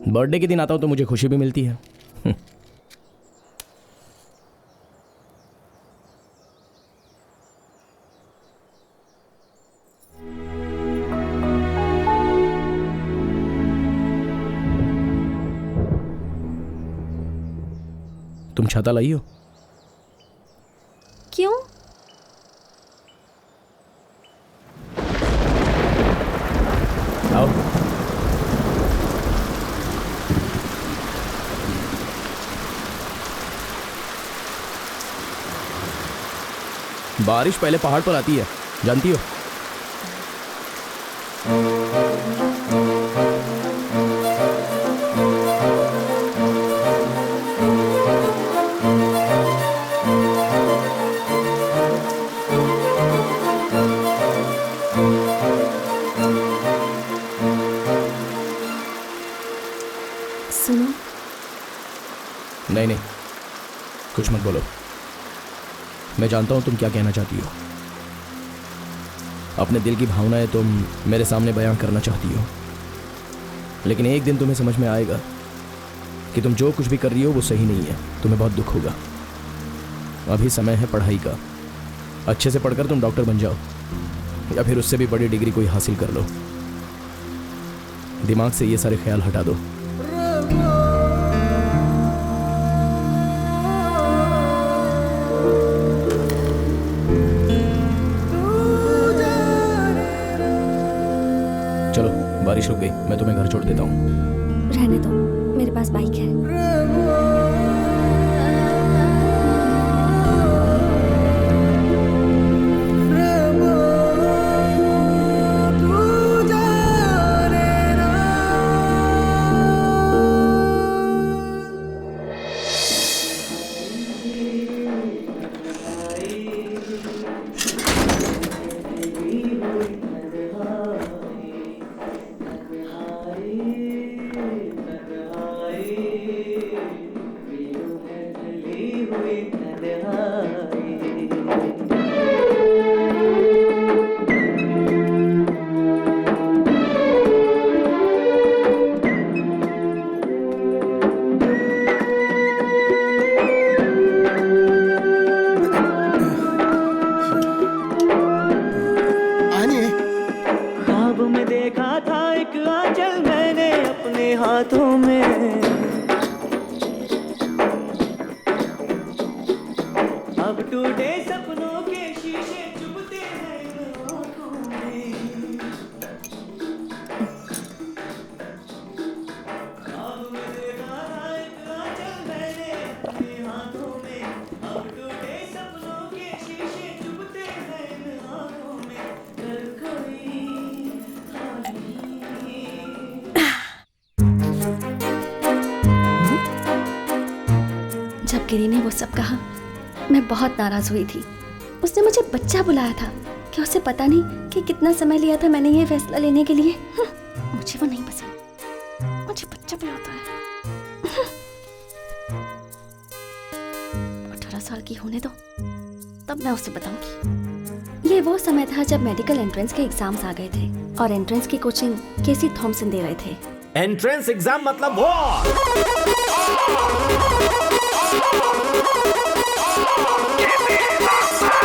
बर्थडे के दिन आता हूँ तो मुझे खुशी भी मिलती है। तुम छाता लाई हो? क्यों? आओ। बारिश पहले पहाड़ पर आती है, जानती हो? सुनो। नहीं, कुछ मत बोलो। मैं जानता हूं तुम क्या कहना चाहती हो। अपने दिल की भावनाएं तुम मेरे सामने बयां करना चाहती हो, लेकिन एक दिन तुम्हें समझ में आएगा कि तुम जो कुछ भी कर रही हो वो सही नहीं है। तुम्हें बहुत दुख होगा। अभी समय है पढ़ाई का। अच्छे से पढ़कर तुम डॉक्टर बन जाओ, या फिर उससे भी बड़ी डिग्री कोई हासिल कर लो। दिमाग से ये सारे ख्याल हटा दो। चलो, बारिश रुक गई, मैं तुम्हें घर छोड़ देता हूँ। रहने दो, मेरे पास बाइक है। ख्वाब में देखा था एक आंचल मैंने अपने हाथों में, अब टूटे सपनों के शीशे चुभते हैं इन आँखों में। ख्वाब में देखा था एक आंचल मैंने अपने हाथों में, अब टूटे सपनों के शीशे चुभते हैं इन आँखों में। घर कोई जब गिरी ने वो सब कहा, मैं बहुत नाराज हुई थी। उसने मुझे बच्चा बुलाया था। क्या उसे पता नहीं कि कितना समय लिया था मैंने ये फैसला लेने के लिए? मुझे वो नहीं पसंद। मुझे बच्चा बुलाता है। 18 साल की होने दो, तब मैं उसे बताऊंगी। ये वो समय था जब मेडिकल एंट्रेंस के एग्जाम्स आ गए थे, और एंट्रेंस की कोचिंग केसी थॉमसन दे रहे थे। एंट्रेंस एग्जाम मतलब वो। Give me the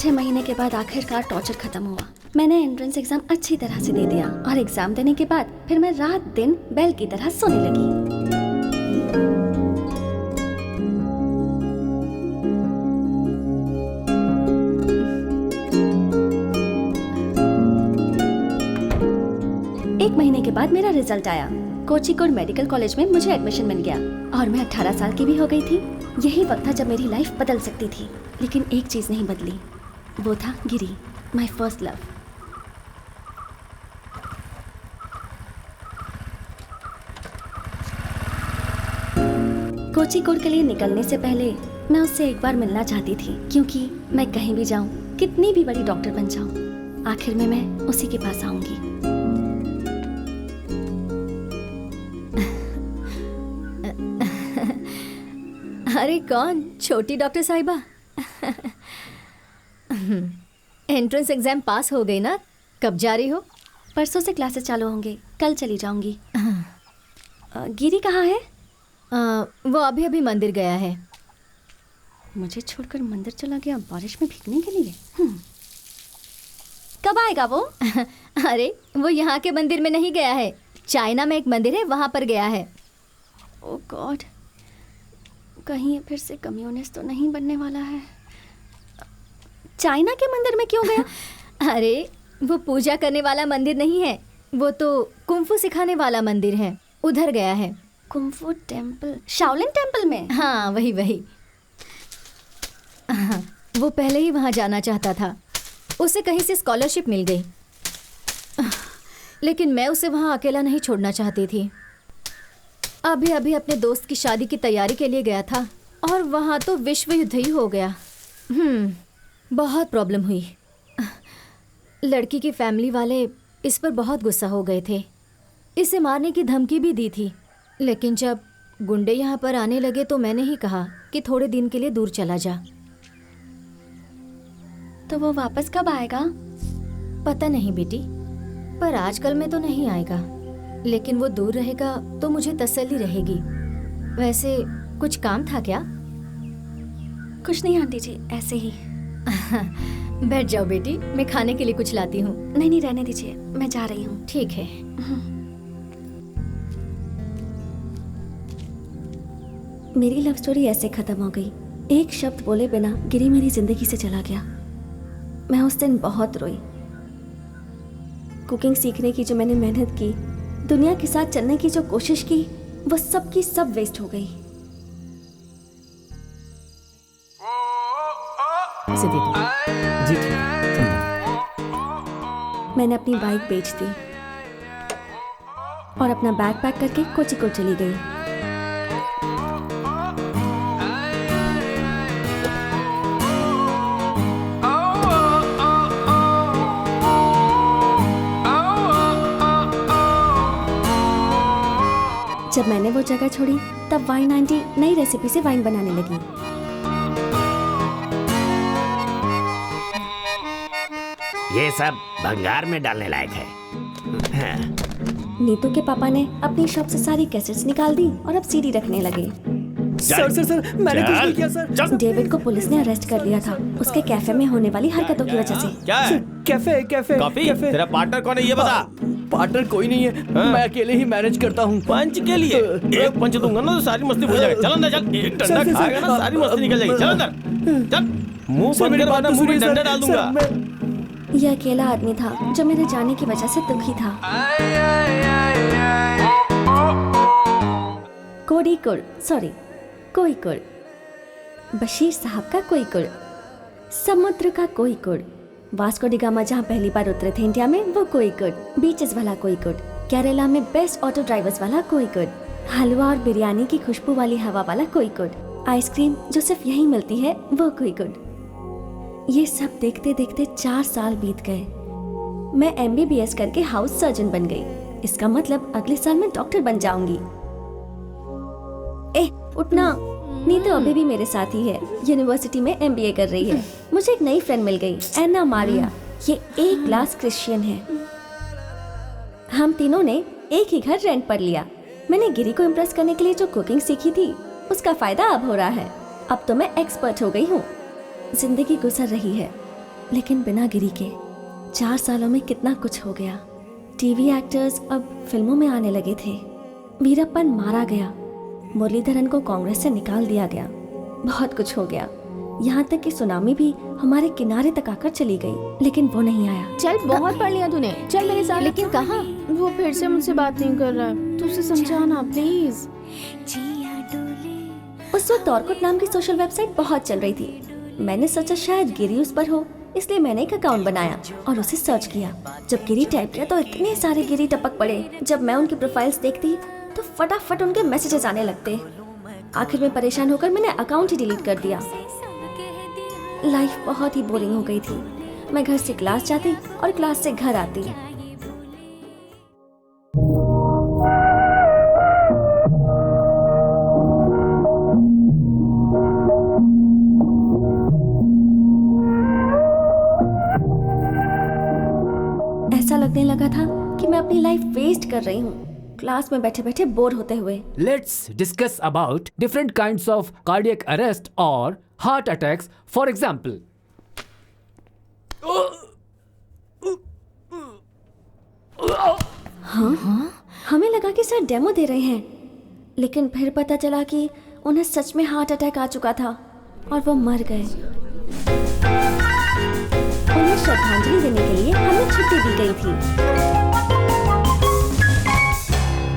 6 महीने के बाद आखिरकार टॉर्चर खत्म हुआ। मैंने एंट्रेंस एग्जाम अच्छी तरह से दे दिया और एग्जाम देने के बाद फिर मैं रात दिन बैल की तरह सोने लगी। एक महीने के बाद मेरा रिजल्ट आया। कोझिकोड मेडिकल कॉलेज में मुझे एडमिशन मिल गया और मैं 18 साल की भी हो गई थी। यही वक्त था जब मेरी लाइफ बदल सकती थी, लेकिन एक चीज नहीं बदली, वो था गिरी, माय फर्स्ट लव। कोझिकोड के लिए निकलने से पहले मैं उससे एक बार मिलना चाहती थी, क्योंकि मैं कहीं भी जाऊं, कितनी भी बड़ी डॉक्टर बन जाऊं, आखिर में मैं उसी के पास आऊंगी। अरे कौन? छोटी डॉक्टर साहिबा। एंट्रेंस एग्जाम पास हो गई ना? कब जा रही हो? परसों से क्लासेस चालू होंगे, कल चली जाऊंगी। गिरी कहाँ है? वो अभी अभी मंदिर गया है। मुझे छोड़कर मंदिर चला गया बारिश में भीगने के लिए। कब आएगा वो? अरे वो यहाँ के मंदिर में नहीं गया है, चाइना में एक मंदिर है वहाँ पर गया है। ओह गॉड, कहीं ये फिर से कम्युनिस्ट तो नहीं बनने वाला है। चाइना के मंदिर में क्यों गया? अरे वो पूजा करने वाला मंदिर नहीं है, वो तो कुंफू सिखाने वाला मंदिर है, उधर गया है। कुंफू टेम्पल, शाओलिन टेम्पल में? हाँ वही वही। वो पहले ही वहाँ जाना चाहता था, उसे कहीं से स्कॉलरशिप मिल गई, लेकिन मैं उसे वहाँ अकेला नहीं छोड़ना चाहती थी। अभी अभी अपने दोस्त की शादी की तैयारी के लिए गया था और वहाँ तो विश्व युद्ध ही हो गया। बहुत प्रॉब्लम हुई। लड़की की फैमिली वाले इस पर बहुत गुस्सा हो गए थे, इसे मारने की धमकी भी दी थी, लेकिन जब गुंडे यहाँ पर आने लगे तो मैंने ही कहा कि थोड़े दिन के लिए दूर चला जा। तो वो वापस कब आएगा? पता नहीं बेटी, पर आजकल में तो नहीं आएगा, लेकिन वो दूर रहेगा तो मुझे तसल्ली रहेगी। वैसे कुछ काम था क्या? कुछ नहीं आंटी जी, ऐसे ही। बैठ जाओ बेटी, मैं खाने के लिए कुछ लाती हूँ। नहीं नहीं, रहने दीजिए, मैं जा रही हूँ। ठीक है। मेरी लव स्टोरी ऐसे खत्म हो गई। एक शब्द बोले बिना गिरी मेरी जिंदगी से चला गया। मैं उस दिन बहुत रोई। कुकिंग सीखने की जो मैंने मेहनत की, दुनिया के साथ चलने की जो कोशिश की, वो सब की सब वेस्ट हो गई। जी ठीक है। मैंने अपनी बाइक बेच दी और अपना बैग पैक करके कोझिकोड चली गई। जब मैंने वो जगह छोड़ी तब वाइन आंटी नई रेसिपी से वाइन बनाने लगी। ये सब भंगार में डालने लायक है। नीतू के पापा ने अपनी शॉप से सारी कैसेट्स निकाल दी और अब सीडी रखने लगे। सर मैंने कुछ नहीं किया सर। डेविड को पुलिस ने अरेस्ट कर लिया था उसके कैफे में होने वाली हरकतों की वजह से। क्या है? Cafe coffee? तेरा पार्टनर कौन है ये बता। पार्टनर कोई नहीं है, मैं अकेले ही मैनेज करता हूँ। पंच के लिए एक पंच दूंगा ना तो सारी मस्ती भूल जाएगा। चल अंदर चल, एक डंडा खाएगा ना सारी मस्ती निकल जाएगी। चल अंदर चल, मुंह बंद कर वरना मुंह में डंडा डाल दूंगा। यह अकेला आदमी था जो मेरे जाने की वजह से दुखी था। कोझिकोड, बशीर साहब का कोझिकोड, समुद्र का कोझिकोड, वास्को डी गामा जहाँ पहली बार उतरे थे इंडिया में वो कोझिकोड, बीचेस वाला कोझिकोड, केरला में बेस्ट ऑटो ड्राइवर्स वाला कोझिकोड, हलवा और बिरयानी की खुशबू वाली हवा वाला कोझिकोड, आइसक्रीम जो सिर्फ यहीं मिलती है वो कोझिकोड। ये सब देखते देखते 4 साल बीत गए। मैं MBBS करके हाउस सर्जन बन गई। इसका मतलब अगले साल मैं डॉक्टर बन जाऊंगी। उठना, नीतू अभी भी मेरे साथ ही है, यूनिवर्सिटी में MBA कर रही है। मुझे एक नई फ्रेंड मिल गई, एना मारिया। ये A क्लास क्रिश्चियन है। हम तीनों ने एक ही घर रेंट पर लिया। मैंने गिरी को इम्प्रेस करने के लिए जो कुकिंग सीखी थी उसका फायदा अब हो रहा है। अब तो मैं एक्सपर्ट हो गई हूँ। जिंदगी गुजर रही है। लेकिन बिना गिरी के 4 सालों में कितना कुछ हो गया। टीवी एक्टर्स अब फिल्मों में आने लगे थे, वीरप्पन मारा गया, मुरलीधरन को कांग्रेस से निकाल दिया गया, बहुत कुछ हो गया। यहाँ तक कि सुनामी भी हमारे किनारे तक आकर चली गई, लेकिन वो नहीं आया। चल, बहुत पढ़ लिया तूने, चल मेरे साथ। लेकिन कहाँ? वो फिर से मुझसे बात नहीं कर रहा है, तू उसे समझाना प्लीज। उस वक्त ऑर्कुट नाम की सोशल वेबसाइट बहुत चल रही थी। मैंने सोचा शायद गिरी उस पर हो, इसलिए मैंने एक अकाउंट बनाया और उसे सर्च किया। जब गिरी टाइप किया तो इतने सारे गिरी टपक पड़े। जब मैं उनकी प्रोफाइल्स देखती तो फटाफट उनके मैसेजेस आने लगते। आखिर में परेशान होकर मैंने अकाउंट ही डिलीट कर दिया। लाइफ बहुत ही बोरिंग हो गई थी। मैं घर से क्लास जाती और क्लास से घर आती। ऐसा लगने लगा था कि मैं अपनी लाइफ वेस्ट कर रही हूँ, क्लास में बैठे बैठे बोर होते हुए। Let's discuss about different kinds of cardiac arrest or heart attacks. For example, हाँ? हमें लगा कि सर डेमो दे रहे हैं, लेकिन फिर पता चला कि उन्हें सच में हार्ट अटैक आ चुका था और वो मर गए। उन्हें श्रद्धांजलि देने के लिए हमें छुट्टी दी गई थी।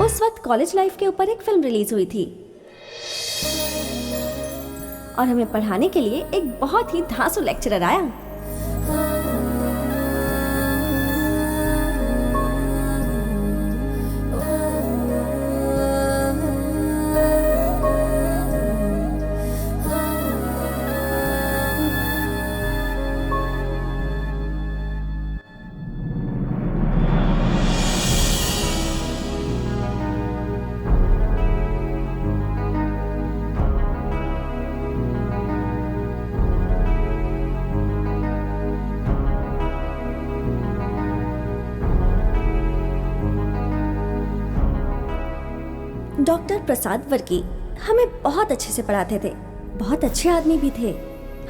उस वक्त कॉलेज लाइफ के ऊपर एक फिल्म रिलीज हुई थी और हमें पढ़ाने के लिए एक बहुत ही धांसू लेक्चरर आया। डॉक्टर प्रसाद वर्की हमें बहुत अच्छे से पढ़ाते थे, बहुत अच्छे आदमी भी थे।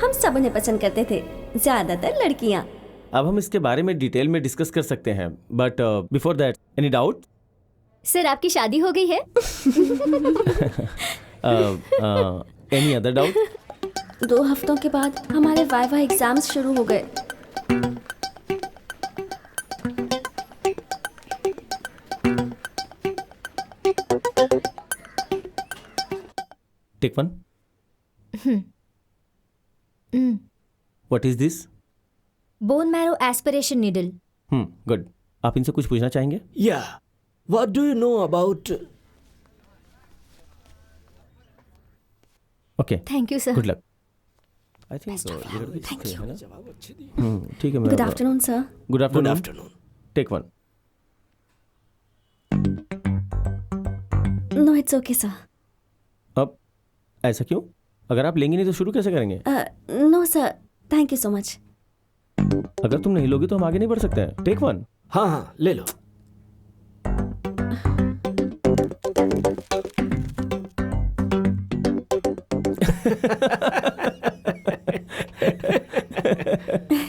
हम सब उन्हें पसंद करते थे, ज्यादातर लड़कियां। अब हम इसके बारे में डिटेल में डिस्कस कर सकते हैं, but before that any doubt? Sir, आपकी शादी हो गई है? Any other doubt? 2 हफ्तों के बाद हमारे वाइवा एग्जाम्स शुरू हो गए। Take one. What is this? Bone marrow aspiration needle. Good. आप इनसे कुछ पूछना चाहेंगे? Yeah. What do you know about? Okay. Thank you, sir. Good luck. I think ये लड़की ठीक है ना? ठीक है। Good afternoon sir. Good afternoon. Good afternoon. Take one. No it's okay sir. अब ऐसा क्यों? अगर आप लेंगे नहीं तो शुरू कैसे करेंगे? No sir, thank you so much. अगर तुम नहीं लोगे तो हम आगे नहीं बढ़ सकते हैं। Take one. हाँ हाँ, ले लो।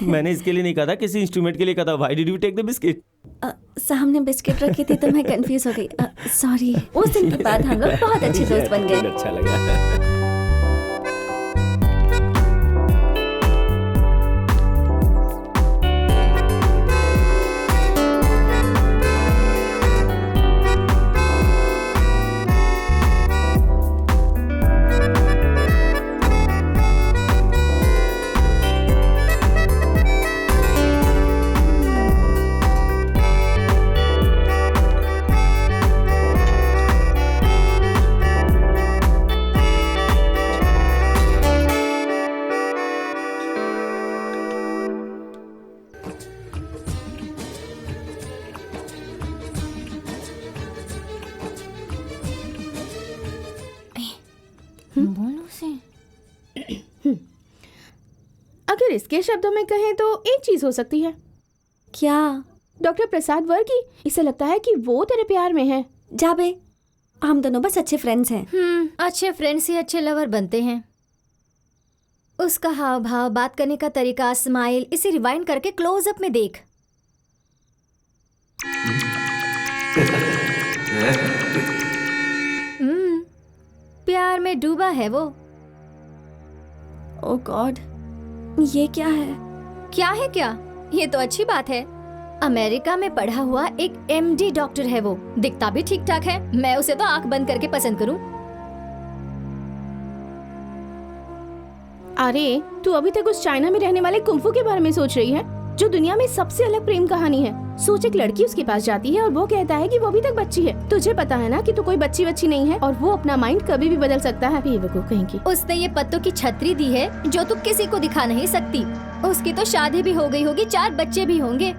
मैंने इसके लिए नहीं कहा था, किसी इंस्ट्रूमेंट के लिए कहा था। Why did you take the biscuit? सामने बिस्किट रखी थी तो मैं कंफ्यूज हो गई। सॉरी। उस दिन के बाद हम लोग बहुत अच्छे दोस्त बन गए। अच्छा लगा। अगर इसके शब्दों में कहें तो एक चीज हो सकती है। क्या? डॉक्टर प्रसाद वर्की, इसे लगता है कि वो तेरे प्यार में है। जाबे, हम दोनों बस अच्छे फ्रेंड्स हैं। अच्छे फ्रेंड्स ही अच्छे लवर बनते हैं। उसका हाव भाव, बात करने का तरीका, स्माइल, इसे रिवाइंड करके क्लोजअप में देख। प्यार में डूबा है वो। ओह गॉड, ये क्या है? क्या है क्या? ये तो अच्छी बात है। अमेरिका में पढ़ा हुआ एक MD डॉक्टर है वो। दिखता भी ठीक ठाक है। मैं उसे तो आंख बंद करके पसंद करूं। अरे तू अभी तक उस चाइना में रहने वाले कुंफू के बारे में सोच रही है, जो दुनिया में सबसे अलग प्रेम कहानी है। सोच, एक लड़की उसके पास जाती है और वो कहता है कि वो अभी तक बच्ची है। तुझे पता है ना कि तू कोई बच्ची नहीं है और वो अपना माइंड कभी भी बदल सकता है। बेवकूफ कहीं की। उसने ये पत्तों की छतरी दी है जो तू किसी को दिखा नहीं सकती। उसकी तो शादी भी हो गई होगी, 4 बच्चे भी होंगे।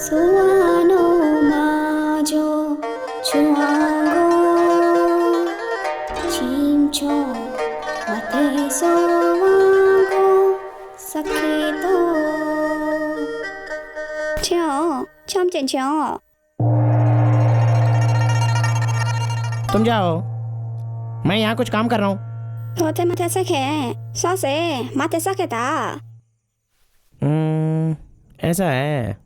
सुआनो माजो चुआंगो चिमचो मते सोवांगो सखे तो च्यों चमचन च्यों। तुम जाओ, मैं यहाँ कुछ काम कर रहा हूँ। होते मते सखे सौसे मते सखे ता। ऐसा है,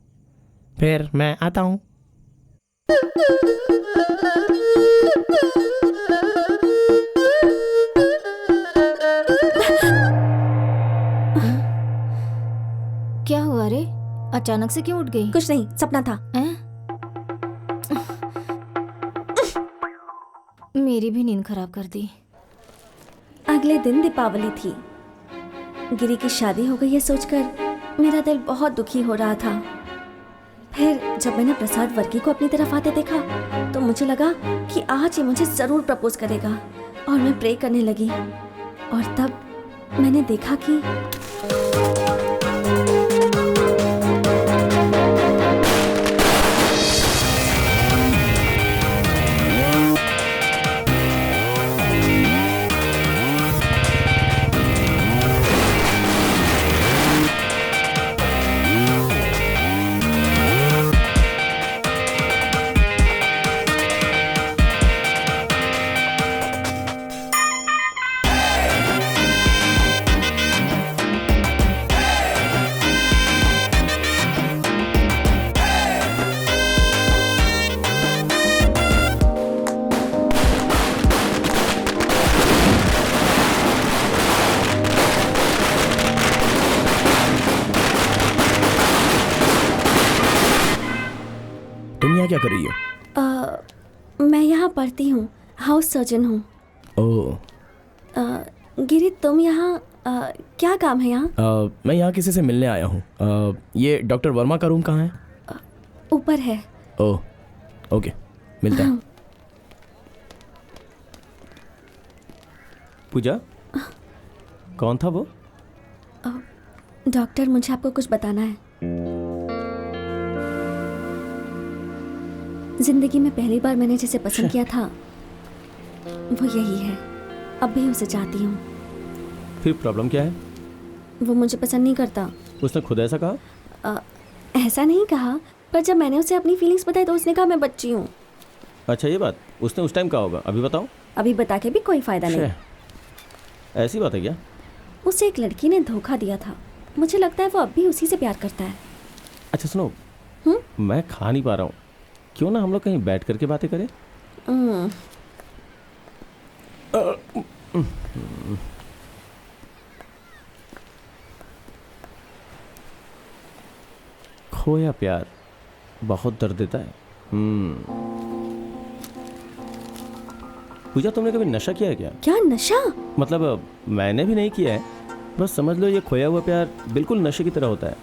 फिर मैं आता हूँ। क्या हुआ रे? अचानक से क्यों उठ गई? कुछ नहीं, सपना था। मेरी भी नींद खराब कर दी। अगले दिन दीपावली थी। गिरी की शादी हो गई है सोचकर मेरा दिल बहुत दुखी हो रहा था। फिर जब मैंने प्रसाद वर्की को अपनी तरफ आते देखा तो मुझे लगा कि आज ये मुझे जरूर प्रपोज करेगा और मैं प्रे करने लगी। और तब मैंने देखा कि क्या कर रही हो? मैं यहाँ पढ़ती हूँ, हाउस सर्जन हूँ। ओह। गिरी, तुम यहाँ क्या काम है यहाँ? मैं यहाँ किसी से मिलने आया हूँ। ये डॉक्टर वर्मा का रूम कहाँ है? ऊपर है। ओह, ओके, मिलता है। पूजा, कौन था वो? डॉक्टर, मुझे आपको कुछ बताना है। जिंदगी में पहली बार मैंने जिसे पसंद किया था वो यही है। अब भी उसे चाहती हूँ। फिर प्रॉब्लम क्या है? वो मुझे पसंद नहीं करता। उसने खुद ऐसा कहा? ऐसा नहीं कहा, पर जब मैंने उसे अपनी फीलिंग्स बताई तो उसने कहा मैं बच्ची हूँ। अच्छा, ये बात उसने उस टाइम कहा होगा। अभी बताओ। अभी बता के भी कोई फायदा नहीं। ऐसी बात है क्या? उसे एक लड़की ने धोखा दिया था। मुझे लगता है वो अब भी उसी से प्यार करता है। अच्छा सुनो, मैं खा नहीं पा रहा हूँ, क्यों ना हम लोग कहीं बैठ करके बातें करें? खोया प्यार बहुत दर्द देता है। पूजा, तुमने कभी नशा किया है क्या? क्या नशा? मतलब मैंने भी नहीं किया है, बस समझ लो ये खोया हुआ प्यार बिल्कुल नशे की तरह होता है।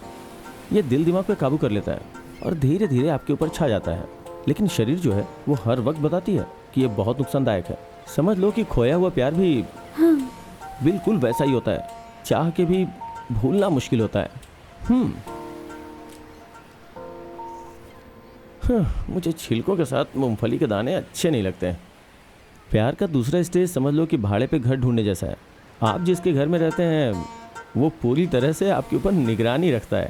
ये दिल दिमाग पे काबू कर लेता है और धीरे धीरे आपके ऊपर छा जाता है। लेकिन शरीर जो है वो हर वक्त बताती है कि ये बहुत नुकसानदायक है। समझ लो कि खोया हुआ प्यार भी बिल्कुल वैसा ही होता है। चाह के भी भूलना मुश्किल होता है। मुझे छिलकों के साथ मूंगफली के दाने अच्छे नहीं लगते। प्यार का दूसरा स्टेज समझ लो कि भाड़े पे घर ढूंढने जैसा है। आप जिसके घर में रहते हैं वो पूरी तरह से आपके ऊपर निगरानी रखता है।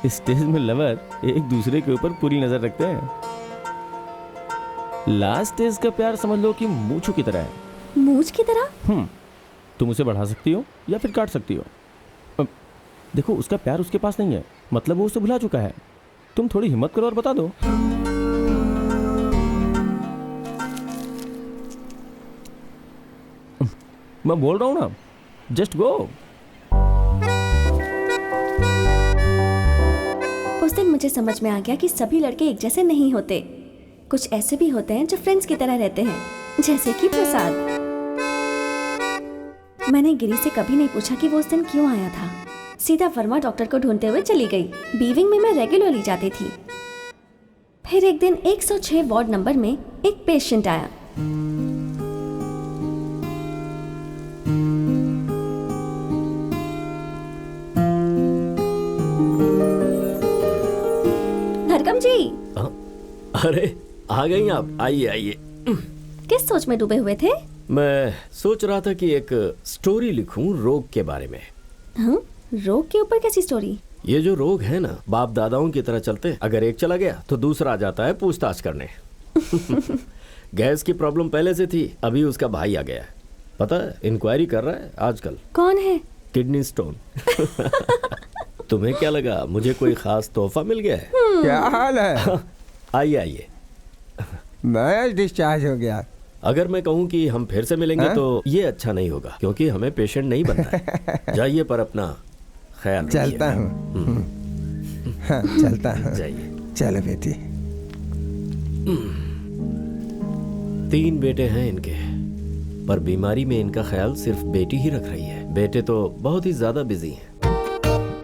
इस स्टेज में लवर एक दूसरे के ऊपर पूरी नज़र रखते हैं। लास्ट स्टेज का प्यार समझ लो कि मूंछों की तरह है। मूछ की तरह? तुम उसे बढ़ा सकती हो या फिर काट सकती हो। देखो, उसका प्यार उसके पास नहीं है, मतलब वो उसे भुला चुका है। तुम थोड़ी हिम्मत करो और बता दो। मैं बोल रहा हूं ना, जस्ट गो। उस दिन मुझे समझ में आ गया कि सभी लड़के एक जैसे नहीं होते। कुछ ऐसे भी होते हैं जो फ्रेंड्स की तरह रहते हैं, जैसे कि प्रसाद। मैंने गिरी से कभी नहीं पूछा कि वो उस दिन क्यों आया था। सीधा वर्मा डॉक्टर को ढूंढते हुए चली गई। बीविंग में मैं रेगुलरली जाती थी। फिर एक दिन 106 वार्ड नंबर में एक पेशेंट आया। धरकम जी। अरे आ गई आप, आइए आइए। किस सोच में डूबे हुए थे? मैं सोच रहा था कि एक स्टोरी लिखूं रोग के बारे में। हाँ? रोग के ऊपर कैसी स्टोरी? ये जो रोग है ना, बाप दादाओं की तरह चलते हैं। अगर एक चला गया तो दूसरा आ जाता है पूछताछ करने। गैस की प्रॉब्लम पहले से थी, अभी उसका भाई आ गया है। पता है, इंक्वायरी कर रहा है आजकल। कौन है? Kidney stone. तुम्हें क्या लगा मुझे कोई खास तोहफा मिल गया है? क्या हाल है? आइए आइए। मैं डिस्चार्ज हो गया। अगर मैं कहूं कि हम फिर से मिलेंगे हाँ? तो ये अच्छा नहीं होगा, क्योंकि हमें पेशेंट नहीं बनना है। जाइए, पर अपना ख्याल रखिए। चलता हूँ। हाँ, चलता हूँ। जाइए। चलो बेटी। 3 बेटे हैं इनके, पर बीमारी में इनका ख्याल सिर्फ बेटी ही रख रही है। बेटे तो बहुत ही ज्यादा बिजी हैं।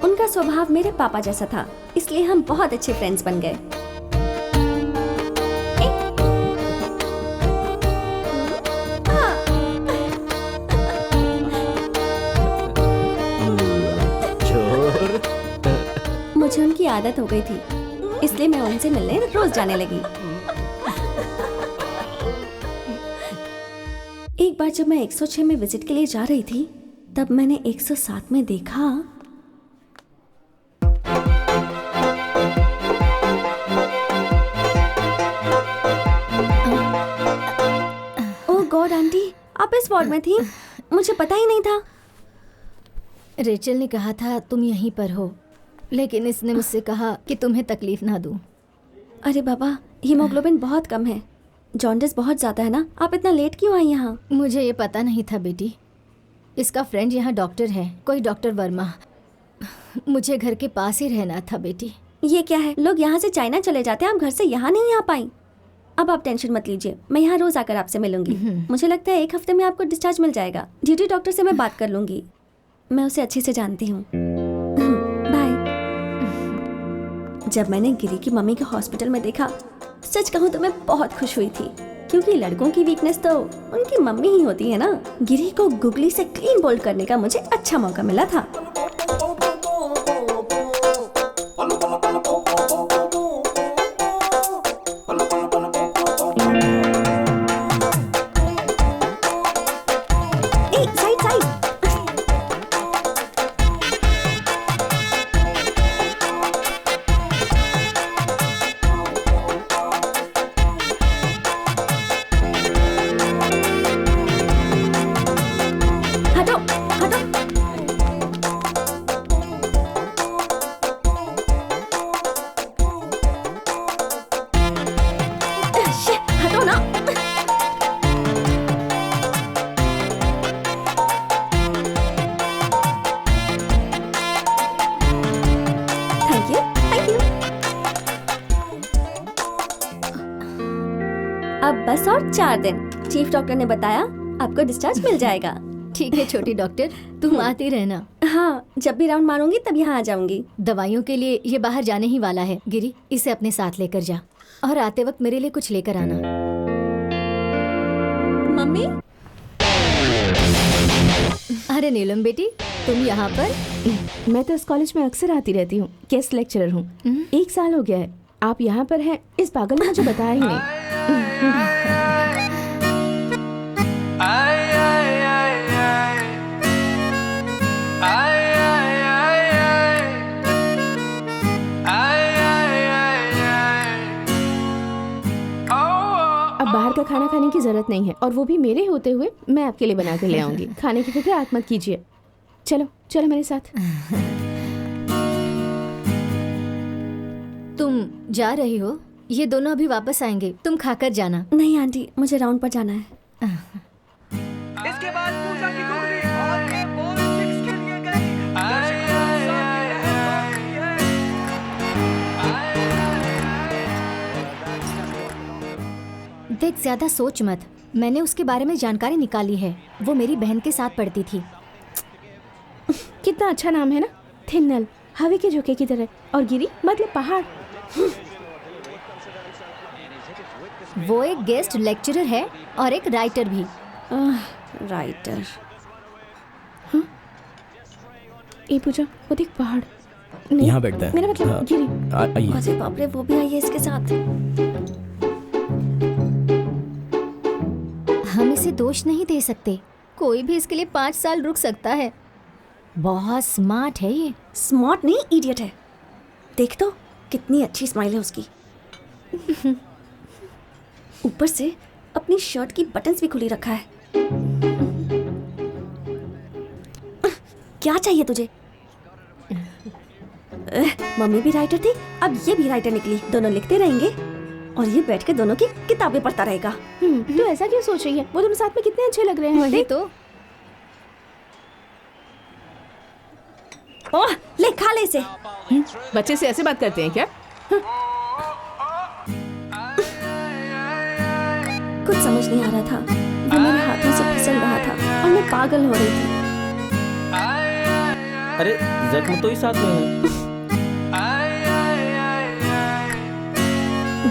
उनका स्वभाव मेरे पापा जैसा था, इसलिए हम बहुत अच्छे फ्रेंड्स बन गए। मुझे उनकी आदत हो गई थी, इसलिए मैं उनसे मिलने रोज जाने लगी। एक बार जब मैं 106 में विजिट के लिए जा रही थी, तब मैंने 107 में देखा। ओह गॉड आंटी, आप इस वार्ड में थी? मुझे पता ही नहीं था। रेचल ने कहा था तुम यहीं पर हो, लेकिन इसने मुझसे कहा कि तुम्हें तकलीफ ना दूं। अरे बाबा, हीमोग्लोबिन बहुत कम है, जॉन्डिस बहुत ज़्यादा है ना। आप इतना लेट क्यों आई यहाँ? मुझे ये पता नहीं था बेटी। इसका फ्रेंड यहाँ डॉक्टर है, कोई डॉक्टर वर्मा। मुझे घर के पास ही रहना था बेटी। ये क्या है, लोग यहाँ से चाइना चले जाते हैं, आप घर से यहाँ नहीं आ पाई। अब आप टेंशन मत लीजिए, मैं यहाँ रोज आकर आपसे मिलूंगी। मुझे लगता है 1 हफ्ते में आपको डिस्चार्ज मिल जाएगा। ड्यूटी डॉक्टर से मैं बात कर लूंगी, मैं उसे अच्छे से जानती हूँ। बाय। जब मैंने गिरी की मम्मी को हॉस्पिटल में देखा, सच कहूँ तो मैं बहुत खुश हुई थी, क्योंकि लड़कों की वीकनेस तो उनकी मम्मी ही होती है ना। गिरी को गुगली से क्लीन बोल्ड करने का मुझे अच्छा मौका मिला था। अब बस और 4 दिन। चीफ डॉक्टर ने बताया आपको डिस्चार्ज मिल जाएगा। ठीक है छोटी डॉक्टर, तुम आती रहना। हाँ, जब भी राउंड मारूंगी तब यहाँ आ जाऊंगी। दवाइयों के लिए ये बाहर जाने ही वाला है। गिरी, इसे अपने साथ लेकर जा, और आते वक्त मेरे लिए कुछ लेकर आना। मम्मी। अरे नीलम बेटी, तुम यहाँ पर? मैं तो इस कॉलेज में अक्सर आती रहती हूँ, गेस्ट लेक्चरर हूँ। 1 साल हो गया है। आप यहाँ पर हैं, इस पागल ने मुझे बताया ही नहीं। अब का खाना खाने की जरूरत नहीं है, और वो भी मेरे होते हुए मैं आपके लिए बना कर ले आऊंगी। खाने की फिक्र आप मत कीजिए। चलो चलो मेरे साथ। तुम जा रही हो? ये दोनों अभी वापस आएंगे, तुम खाकर जाना। नहीं आंटी, मुझे राउंड पर जाना है। इसके बाद पूजा की कुकरी और ये बॉल 6 के लिए गई। देख, ज्यादा सोच मत। मैंने उसके बारे में जानकारी निकाली है। वो मेरी बहन के साथ पढ़ती थी। कितना अच्छा नाम है ना, थिन्नल, हवा के झोंके की तरह, और गिरी मतलब पहाड़। वो एक गेस्ट लेक्चरर है और एक राइटर भी। राइटर? ए पूजा, वो देख पहाड़। यहाँ बैठता है। मेरा मतलब हाँ, गिरी। आइए। अरे बाप रे, वो भी आई है इसके साथ। हम इसे दोष नहीं दे सकते। कोई भी इसके लिए 5 साल रुक सकता है। बहुत स्मार्ट है ये। स्मार्ट नहीं, इडियट है। देख तो कितनी अच्छी स्माइल है उसकी। ऊपर से अपनी शर्ट की बटन्स भी खुली रखा है। क्या चाहिए तुझे? मम्मी भी राइटर थी, अब ये भी राइटर निकली। दोनों लिखते रहेंगे और ये बैठ के दोनों की किताबें पढ़ता रहेगा। तो ऐसा क्यों सोच रही है? वो दोनों साथ में कितने अच्छे लग रहे हैं। वही तो। ओह, ले खा ले इसे। बच्चे से ऐसे बात करते हैं क्या? कुछ समझ नहीं आ रहा था। वो मेरे हाथों से फिसल रहा था और मैं पागल हो रही थी। अरे जख्म तो ही साथ में है।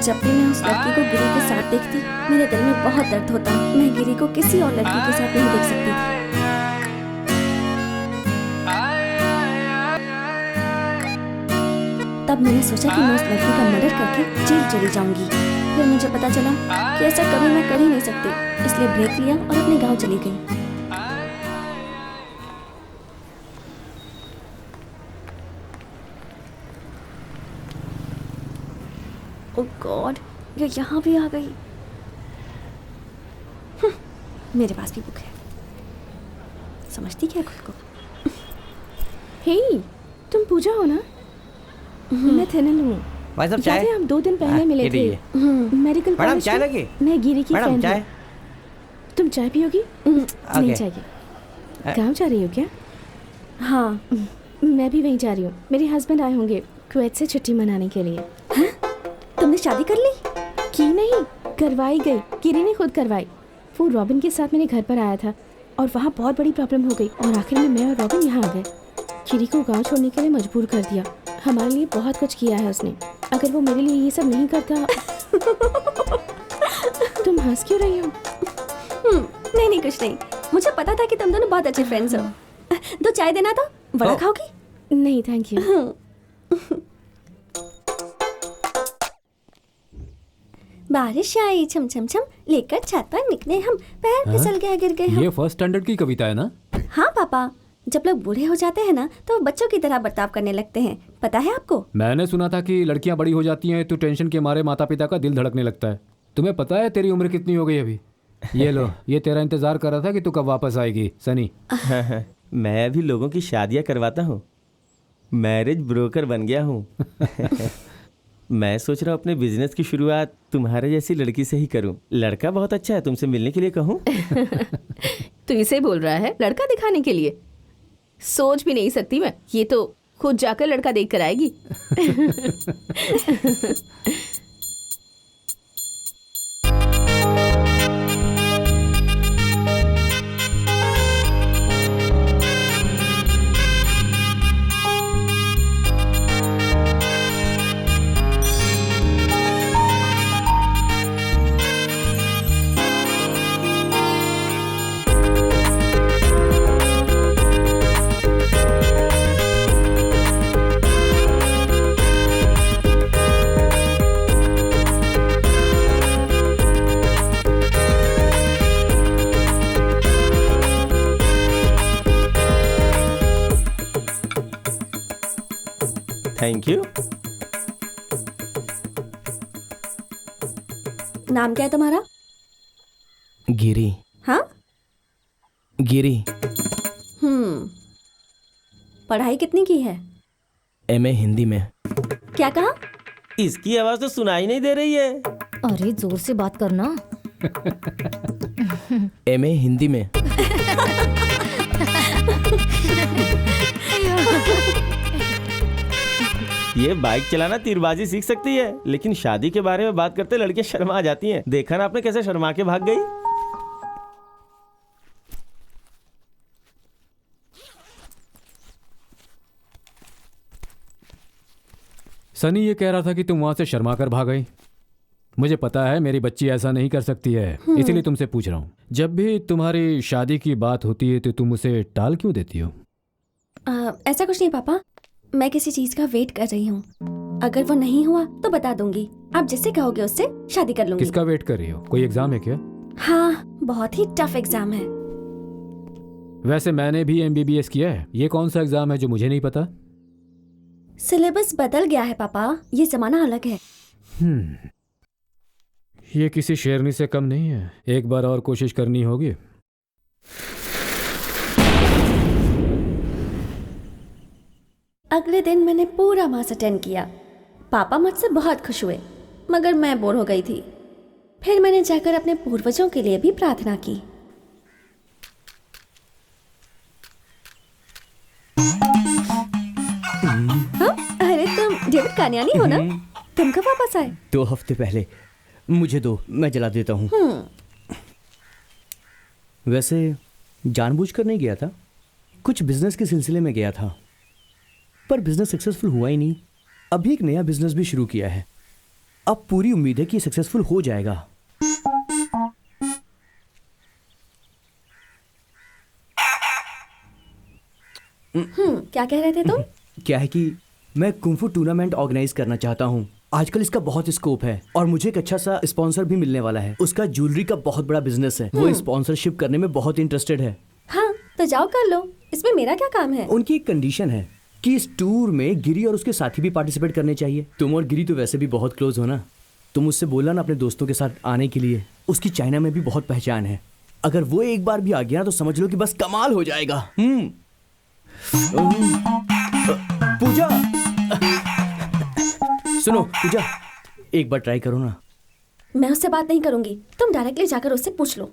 जब भी मैं उस लड़की को गिरी के साथ देखती, मेरे दिल में बहुत दर्द होता। मैं गिरी को किसी और लड़की के साथ नहीं देख सकती थी। तब मैंने सोचा कि मैं उस लड़की का मर्डर करके जेल चली जाऊंगी। फिर मुझे पता चला कि ऐसा कभी मैं कर ही नहीं सकती, इसलिए ब्रेक लिया और अपने गांव चली गई। ओह गॉड, ये यहाँ भी आ गई। मेरे पास भी बुक है। समझती क्या खुद को? हे, तुम पूजा हो ना? मैं थिन्नल हूँ। भाई साहब चाय। हम 2 दिन पहले मिले थे मेडिकल कॉलेज। मैडम चाय लगी? मैं गिरी की मैडम फ्रेंड चाय। हूँ। तुम चाय पियोगी? नहीं चाहिए। गाँव जा रही हो क्या? हाँ, मैं भी वहीं जा रही हूँ। मेरे हस्बैंड आए होंगे कुवैत से छुट्टी मनाने के लिए। तुमने शादी कर ली? की नहीं, करवाई गई। गिरी ने खुद करवाई। वो रॉबिन के साथ मेरे घर पर आया था और वहाँ बहुत बड़ी प्रॉब्लम हो गई और आखिर में मैं और रॉबिन यहाँ आ गए। गिरी को गांव छोड़ने के लिए मजबूर कर दिया। हमारे लिए बहुत कुछ किया है उसने। अगर वो मेरे लिए ये सब नहीं करता। तुम हंस क्यों रही हो? नहीं कुछ नहीं। मुझे पता था कि तुम दोनों बहुत अच्छे फ्रेंड्स हो। 2 चाय देना तो। बड़ा खाओगी? नहीं थैंक यू। बारिश आई छम छम छम, लेकर छत पर निकले हम, पैर फिसल गया गिर गए हम। ये फर्स्ट स्टैंडर्ड की कविता है ना? हाँ पापा, जब लोग बूढ़े हो जाते हैं ना तो बच्चों की तरह बर्ताव करने लगते हैं। पता है आपको? मैंने सुना था कि लड़कियां बड़ी हो जाती हैं तो टेंशन के मारे माता पिता का दिल धड़कने लगता है। तुम्हें पता है तेरी उम्र कितनी हो गई अभी? ये लो, ये तेरा इंतजार कर रहा था कि तू कब वापस आएगी सनी। मैं अभी लोगों की शादियां करवाता हूँ। मैरिज ब्रोकर बन गया हूँ। मैं सोच रहा हूँ अपने बिजनेस की शुरुआत तुम्हारे जैसी लड़की से ही करूँ। लड़का बहुत अच्छा है, तुमसे मिलने के लिए कहूँ? तू इसे बोल रहा है लड़का दिखाने के लिए? सोच भी नहीं सकती मैं। ये तो खुद जाकर लड़का देख कर आएगी। Thank you. नाम क्या है तुम्हारा? गिरी। हाँ? गिरी। पढ़ाई कितनी की है? एमए हिंदी में। क्या कहा? इसकी आवाज तो सुनाई नहीं दे रही है। अरे जोर से बात करना। एमए हिंदी में। ये बाइक चलाना तीरबाजी सीख सकती है, लेकिन शादी के बारे में बात करते लड़कियां शर्मा आ जाती हैं। देखा ना आपने कैसे शर्मा के भाग गई। सनी ये कह रहा था कि तुम वहां से शर्मा कर भाग गई। मुझे पता है मेरी बच्ची ऐसा नहीं कर सकती है, इसीलिए तुमसे पूछ रहा हूँ। जब भी तुम्हारी शादी की बात होती है तो तुम उसे टाल क्यों देती हो? ऐसा कुछ नहीं पापा, मैं किसी चीज का वेट कर रही हूँ। अगर वो नहीं हुआ तो बता दूंगी। आप जिससे कहोगे उससे शादी कर लूंगी। किसका वेट कर रही हो? कोई एग्जाम है क्या? हाँ, बहुत ही टफ एग्जाम है। वैसे मैंने भी MBBS किया है। ये कौन सा एग्जाम है जो मुझे नहीं पता? सिलेबस बदल गया है पापा, ये जमाना अलग है। ये किसी शेरनी से कम नहीं है। एक बार और कोशिश करनी होगी। अगले दिन मैंने पूरा मास अटेंड किया। पापा मुझसे बहुत खुश हुए, मगर मैं बोर हो गई थी। फिर मैंने जाकर अपने पूर्वजों के लिए भी प्रार्थना की। हाँ? अरे तुम डेविड कानियानी हो ना? तुम कब वापस आए? 2 हफ्ते पहले। मुझे दो, मैं जला देता हूँ। वैसे जानबूझकर नहीं गया था, कुछ बिजनेस के सिलसिले में गया था, पर बिजनेस सक्सेसफुल हुआ ही नहीं। अभी एक नया बिजनेस भी शुरू किया है। अब पूरी उम्मीद है कि सक्सेसफुल हो जाएगा। क्या कह रहे थे तुम? क्या है कि मैं कुंफू टूर्नामेंट ऑर्गेनाइज करना चाहता हूँ। आजकल इसका बहुत स्कोप है और मुझे एक अच्छा सा स्पॉन्सर भी मिलने वाला है। उसका ज्वेलरी का बहुत बड़ा बिजनेस है। वो स्पॉन्सरशिप करने में बहुत इंटरेस्टेड है। हाँ, तो जाओ कर लो। इसमें मेरा क्या काम है? उनकी एक कंडीशन है कि इस टूर में गिरी और उसके साथी भी पार्टिसिपेट करने चाहिए। तुम और गिरी तो वैसे भी बहुत क्लोज हो ना। तुम उससे बोला ना अपने दोस्तों के साथ आने के लिए। उसकी चाइना में भी बहुत पहचान है। अगर वो एक बार भी आ गया तो समझ लो कि बस कमाल हो जाएगा। पूजा, सुनो पूजा, एक बार ट्राई करो ना। मैं उससे बात नहीं करूंगी, तुम डायरेक्टली जाकर उससे पूछ लो।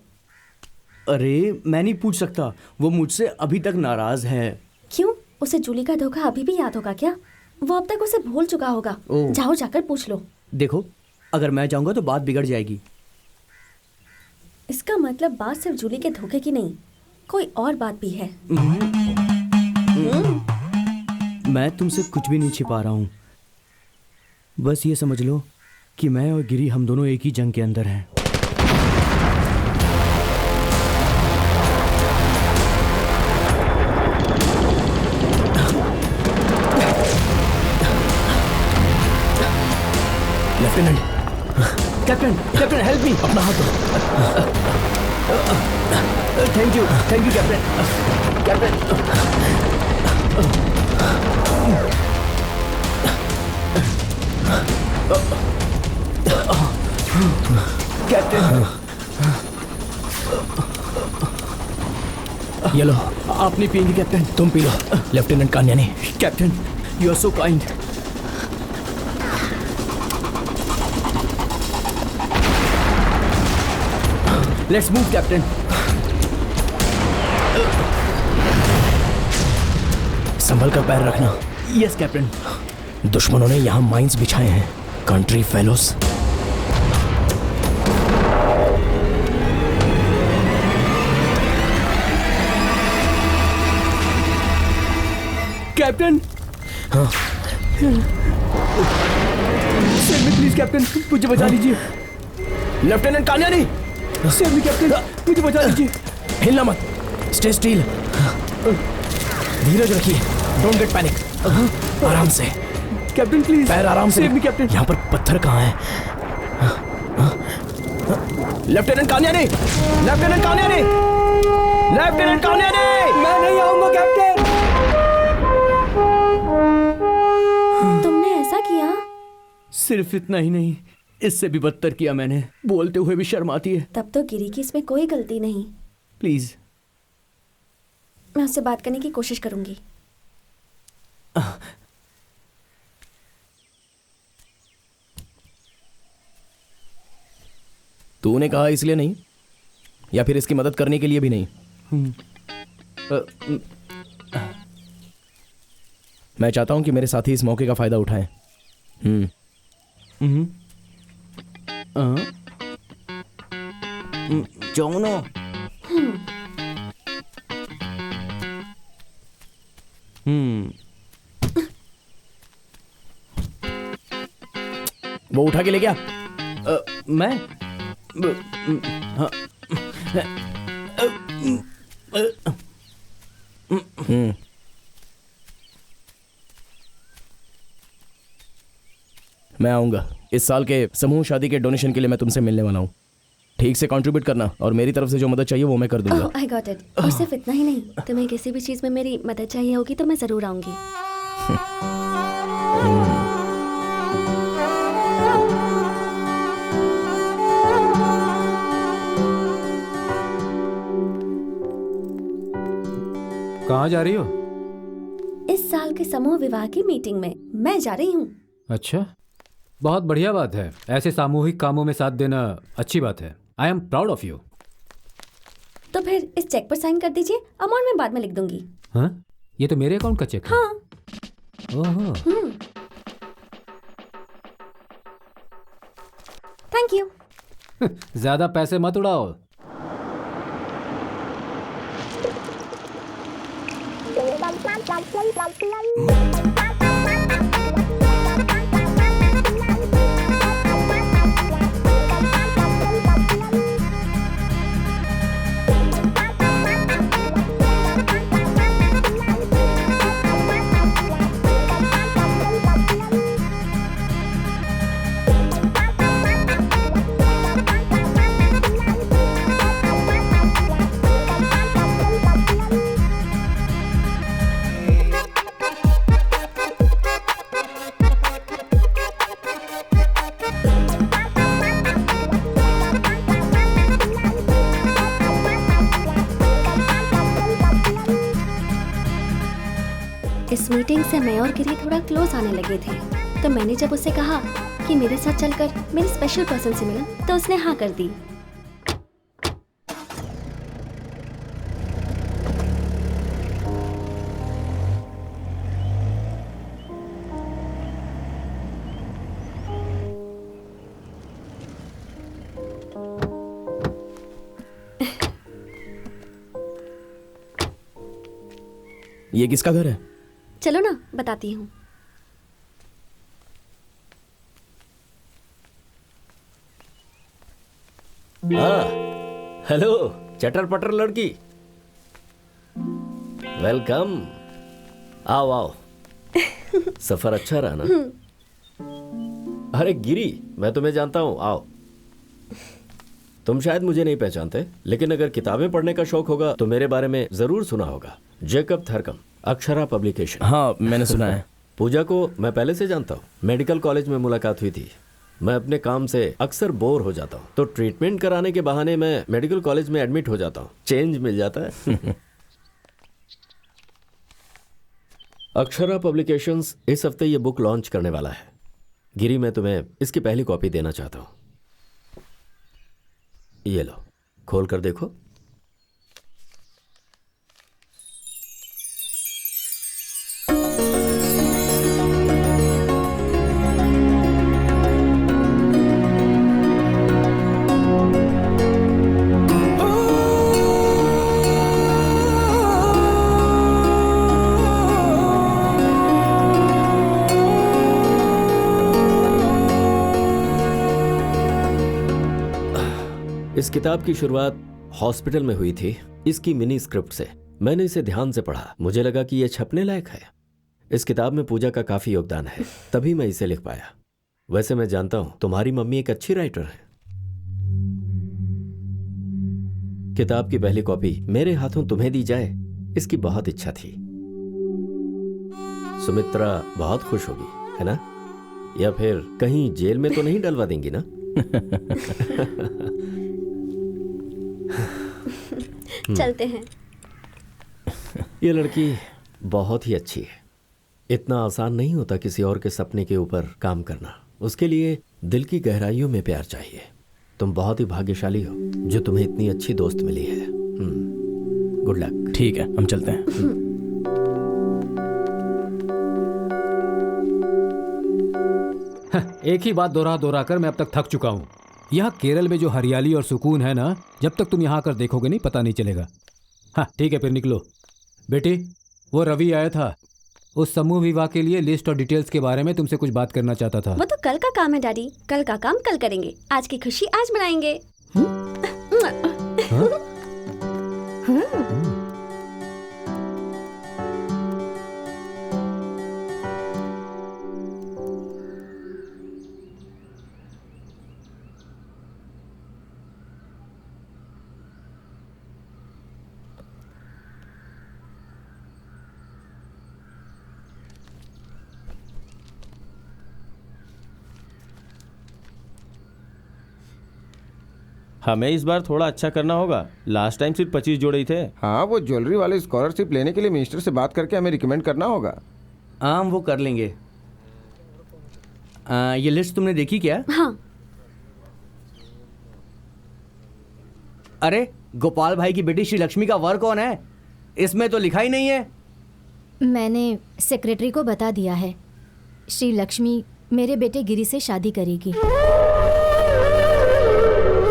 अरे मैं नहीं पूछ सकता, वो मुझसे अभी तक नाराज है। क्यों? उसे जूली का धोखा अभी भी याद होगा क्या? वो अब तक उसे भूल चुका होगा। जाओ जाकर पूछ लो। देखो, अगर मैं जाऊंगा तो बात बिगड़ जाएगी। इसका मतलब बात सिर्फ जूली के धोखे की नहीं, कोई और बात भी है। मैं तुमसे कुछ भी नहीं छिपा रहा हूँ। बस ये समझ लो कि मैं और गिरी हम दोनों एक ही जंग के अंदर हैं। Lieutenant, captain help me. अपना हाथ दो। Thank you captain. ये लो। आप नहीं पिएंगे कैप्टन? तुम पी लो। लेफ्टिनेंट कान्यानी। Captain, you are so kind. Let's move captain. संभल कर पैर रखना। Yes captain. दुश्मनों ने यहाँ माइंस बिछाए हैं। Country fellows. कैप्टन। हाँ। प्लीज कैप्टन, मुझे बचा लीजिए। लेफ्टिनेंट कान्यानी। सेव मी कैप्टन, मुझे बचा लीजिए। हिलना मत, स्टे स्टील। धीरज रखिए, डोंट गेट पैनिक। आराम से कैप्टन, प्लीज पैर आराम से। Save me captain. यहाँ पर पत्थर कहाँ है? लेफ्टिनेंट कान्यानी, लेफ्टिनेंट कान्यानी, लेफ्टिनेंट कान्यानी। मैं नहीं आऊंगा कैप्टन। तुमने ऐसा किया? सिर्फ इतना ही नहीं, इससे भी बदतर किया मैंने, बोलते हुए भी शर्म आती है। तब तो गिरी की इसमें कोई गलती नहीं। प्लीज। मैं उससे बात करने की कोशिश करूंगी। तूने कहा इसलिए नहीं, या फिर इसकी मदद करने के लिए भी नहीं? मैं चाहता हूं कि मेरे साथी इस मौके का फायदा उठाएं। जोनो। वो उठा के ले गया। मैं हाँ। मैं आऊंगा इस साल के समूह शादी के डोनेशन के लिए। मैं तुमसे मिलने वाला हूँ। ठीक से कंट्रीब्यूट करना, और मेरी तरफ से जो मदद चाहिए वो मैं कर दूंगा। I got it. और सिर्फ इतना ही नहीं, तुम्हें किसी भी चीज में मेरी मदद चाहिए होगी तो मैं जरूर आऊंगी। कहाँ जा रही हो? इस साल के समूह विवाह की मीटिंग में मैं जा रही हूँ। अच्छा, बहुत बढ़िया बात है। ऐसे सामूहिक कामों में साथ देना अच्छी बात है। I am proud of you. तो फिर इस चेक पर साइन कर दीजिए, अमाउंट मैं बाद में लिख दूंगी। हाँ, ये तो मेरे अकाउंट का चेक है। हाँ। ओहो। Thank you. ज्यादा पैसे मत उड़ाओ। इस मीटिंग से मैं और गिरी थोड़ा क्लोज आने लगे थे, तो मैंने जब उसे कहा कि मेरे साथ चलकर मेरे स्पेशल पर्सन से मिला, तो उसने हाँ कर दी। ये किसका घर है? चलो ना बताती हूँ। हेलो चटर पटर लड़की, वेलकम। आओ आओ। सफर अच्छा रहा ना? अरे गिरी, मैं तुम्हें जानता हूँ। आओ। तुम शायद मुझे नहीं पहचानते, लेकिन अगर किताबें पढ़ने का शौक होगा तो मेरे बारे में जरूर सुना होगा। जेकब थरकम, अक्षरा पब्लिकेशन। हाँ, मैंने सुना है। पूजा को मैं पहले से जानता हूँ। मेडिकल कॉलेज में मुलाकात हुई थी। मैं अपने काम से अक्सर बोर हो जाता हूँ, तो ट्रीटमेंट कराने के बहाने मैं मेडिकल कॉलेज में एडमिट हो जाता हूँ। चेंज मिल जाता है। अक्षरा पब्लिकेशंस इस हफ्ते ये बुक लॉन्च करने वाला है। गिरी, मैं तुम्हें इसकी पहली कॉपी देना चाहता हूँ। ये लो, खोल कर देखो। इस किताब की शुरुआत हॉस्पिटल में हुई थी, इसकी मिनी स्क्रिप्ट से। मैंने इसे ध्यान से पढ़ा, मुझे लगा कि यह छपने लायक है। इस किताब में पूजा का काफी योगदान है, तभी मैं इसे लिख पाया। वैसे मैं जानता हूं तुम्हारी मम्मी एक अच्छी राइटर है। किताब की पहली कॉपी मेरे हाथों तुम्हें दी जाए, इसकी बहुत इच्छा थी। सुमित्रा बहुत खुश होगी, है ना? या फिर कहीं जेल में तो नहीं डलवा देंगी ना? चलते हैं। ये लड़की बहुत ही अच्छी है। इतना आसान नहीं होता किसी और के सपने के ऊपर काम करना। उसके लिए दिल की गहराइयों में प्यार चाहिए। तुम बहुत ही भाग्यशाली हो जो तुम्हें इतनी अच्छी दोस्त मिली है। Good luck. ठीक है, हम चलते हैं। एक ही बात दोहरा दोहरा कर मैं अब तक थक चुका हूँ। यहाँ केरल में जो हरियाली और सुकून है ना, जब तक तुम यहाँ आकर देखोगे नहीं पता नहीं चलेगा। हाँ ठीक है, फिर निकलो। बेटी, वो रवि आया था, उस समूह विवाह के लिए लिस्ट और डिटेल्स के बारे में तुमसे कुछ बात करना चाहता था। वो तो कल का काम है डैडी, कल का काम कल करेंगे। आज की खुशी आज मनाएंगे। हमें इस बार थोड़ा अच्छा करना होगा। लास्ट टाइम सिर्फ 25 जोड़े ही थे। हाँ, वो ज्वेलरी वाले स्कॉलरशिप लेने के लिए मिनिस्टर से बात करके हमें रिकमेंड करना होगा। हम वो कर लेंगे। ये लिस्ट तुमने देखी क्या? हाँ। अरे गोपाल भाई की बेटी श्री लक्ष्मी का वर कौन है? इसमें तो लिखा ही नहीं है। मैंने सेक्रेटरी को बता दिया है। श्री लक्ष्मी मेरे बेटे गिरी से शादी करेगी।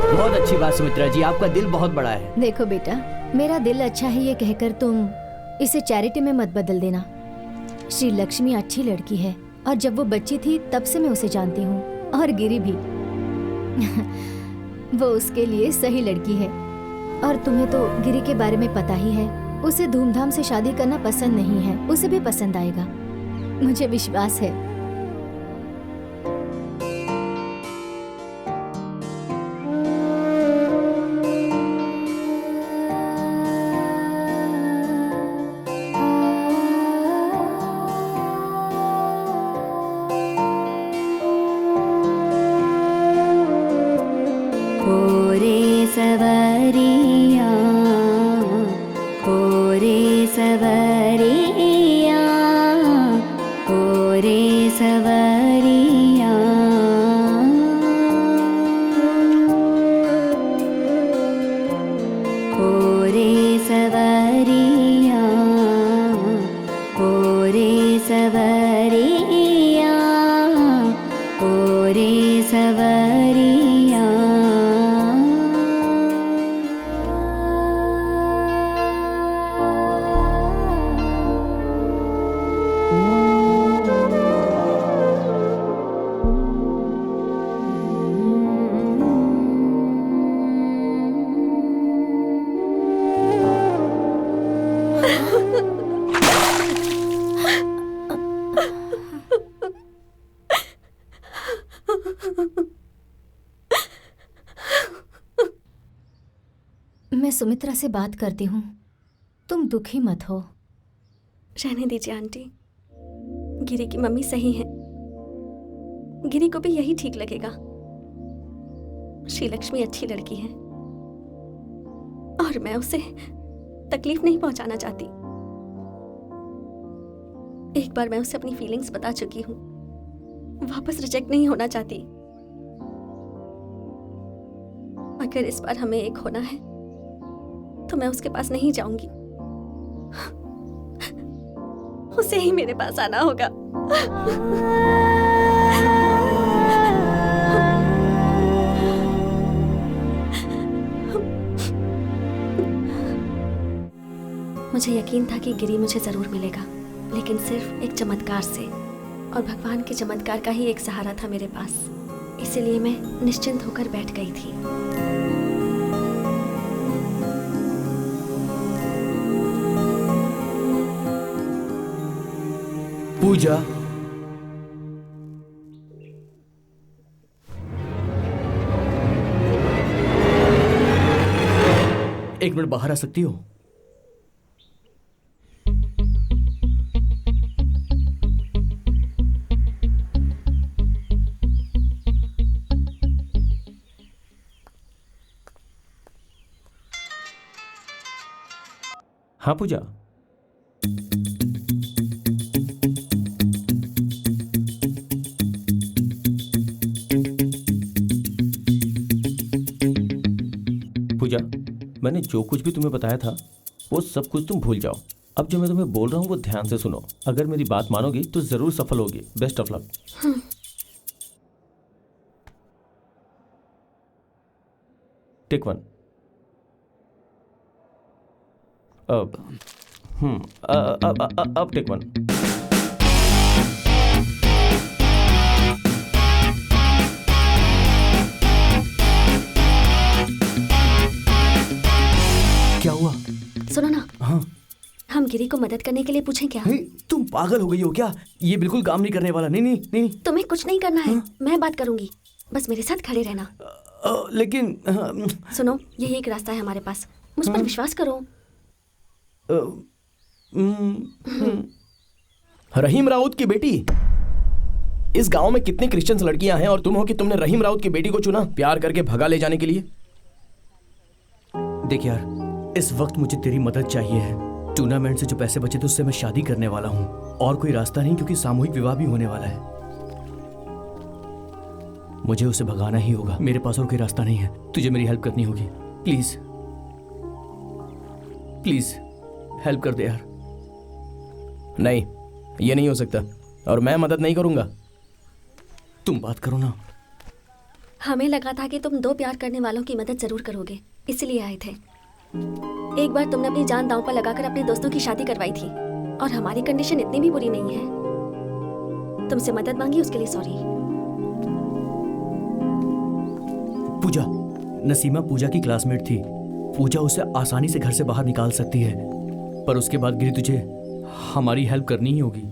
बहुत अच्छी बात सुमित्रा जी, आपका दिल बहुत बड़ा है। देखो बेटा, मेरा दिल अच्छा है ये कहकर तुम इसे चैरिटी में मत बदल देना। श्री लक्ष्मी अच्छी लड़की है और जब वो बच्ची थी तब से मैं उसे जानती हूँ, और गिरी भी। वो उसके लिए सही लड़की है। और तुम्हें तो गिरी के बारे में पता ही है, उसे धूमधाम से शादी करना पसंद नहीं है। उसे भी पसंद आएगा, मुझे विश्वास है। मैं सुमित्रा से बात करती हूँ, तुम दुखी मत हो। रहने दीजिए आंटी, गिरी की मम्मी सही है। गिरी को भी यही ठीक लगेगा। श्री लक्ष्मी अच्छी लड़की है और मैं उसे तकलीफ नहीं पहुंचाना चाहती। एक बार मैं उसे अपनी फीलिंग्स बता चुकी हूँ, वापस रिजेक्ट नहीं होना चाहती। अगर इस बार हमें एक होना है तो मैं उसके पास नहीं जाऊंगी, उसे ही मेरे पास आना होगा। मुझे यकीन था कि गिरी मुझे जरूर मिलेगा, लेकिन सिर्फ एक चमत्कार से, और भगवान के चमत्कार का ही एक सहारा था मेरे पास। इसीलिए मैं निश्चिंत होकर बैठ गई थी। पूजा, एक मिनट बाहर आ सकती हो? हाँ पूजा, पूजा, मैंने जो कुछ भी तुम्हें बताया था वो सब कुछ तुम भूल जाओ। अब जो मैं तुम्हें बोल रहा हूँ वो ध्यान से सुनो। अगर मेरी बात मानोगी तो जरूर सफल होगी। Best of luck. Take one. अब टेक वन। क्या हुआ? सुनो ना, हाँ, हम गिरी को मदद करने के लिए पूछें क्या? तुम पागल हो गई हो क्या? ये बिल्कुल काम नहीं करने वाला। नहीं नहीं नहीं। तुम्हें कुछ नहीं करना है। मैं बात करूंगी, बस मेरे साथ खड़े रहना। लेकिन सुनो, यही एक रास्ता है हमारे पास, मुझ पर विश्वास करो। रहीम राउत की बेटी। इस गांव में कितनी क्रिश्चियन लड़कियां हैं और तुम हो कि तुमने रहीम राउत की बेटी को चुना प्यार करके भगा ले जाने के लिए। देख यार, इस वक्त मुझे तेरी मदद चाहिए है। टूर्नामेंट से जो पैसे बचे थे उससे मैं शादी करने वाला हूँ और कोई रास्ता नहीं, क्योंकि सामूहिक विवाह भी होने वाला है। मुझे उसे भगाना ही होगा। मेरे पास और कोई रास्ता नहीं है। तुझे मेरी हेल्प करनी होगी। प्लीज प्लीज हेल्प कर दे यार। नहीं, ये नहीं हो सकता और मैं मदद नहीं करूंगा। तुम बात करो ना। हमें लगा था कि तुम दो प्यार करने वालों की मदद जरूर करोगे, इसलिए आए थे। एक बार तुमने अपनी जान दांव पर लगाकर अपने दोस्तों की शादी करवाई थी और हमारी कंडीशन इतनी भी बुरी नहीं है। तुमसे मदद मांगी, उसके लिए सॉरी। पूजा, नसीमा पूजा की क्लासमेट थी। पूजा उसे आसानी से घर से बाहर निकाल सकती है, पर उसके बाद गिरी तुझे हमारी हेल्प करनी ही होगी।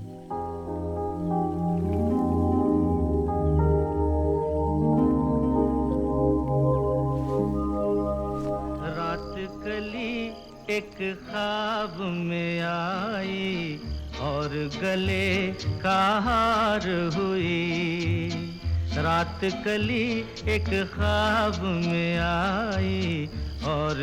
एक ख्वाब में आई और गले का हार हुई। रात कली एक ख्वाब में आई और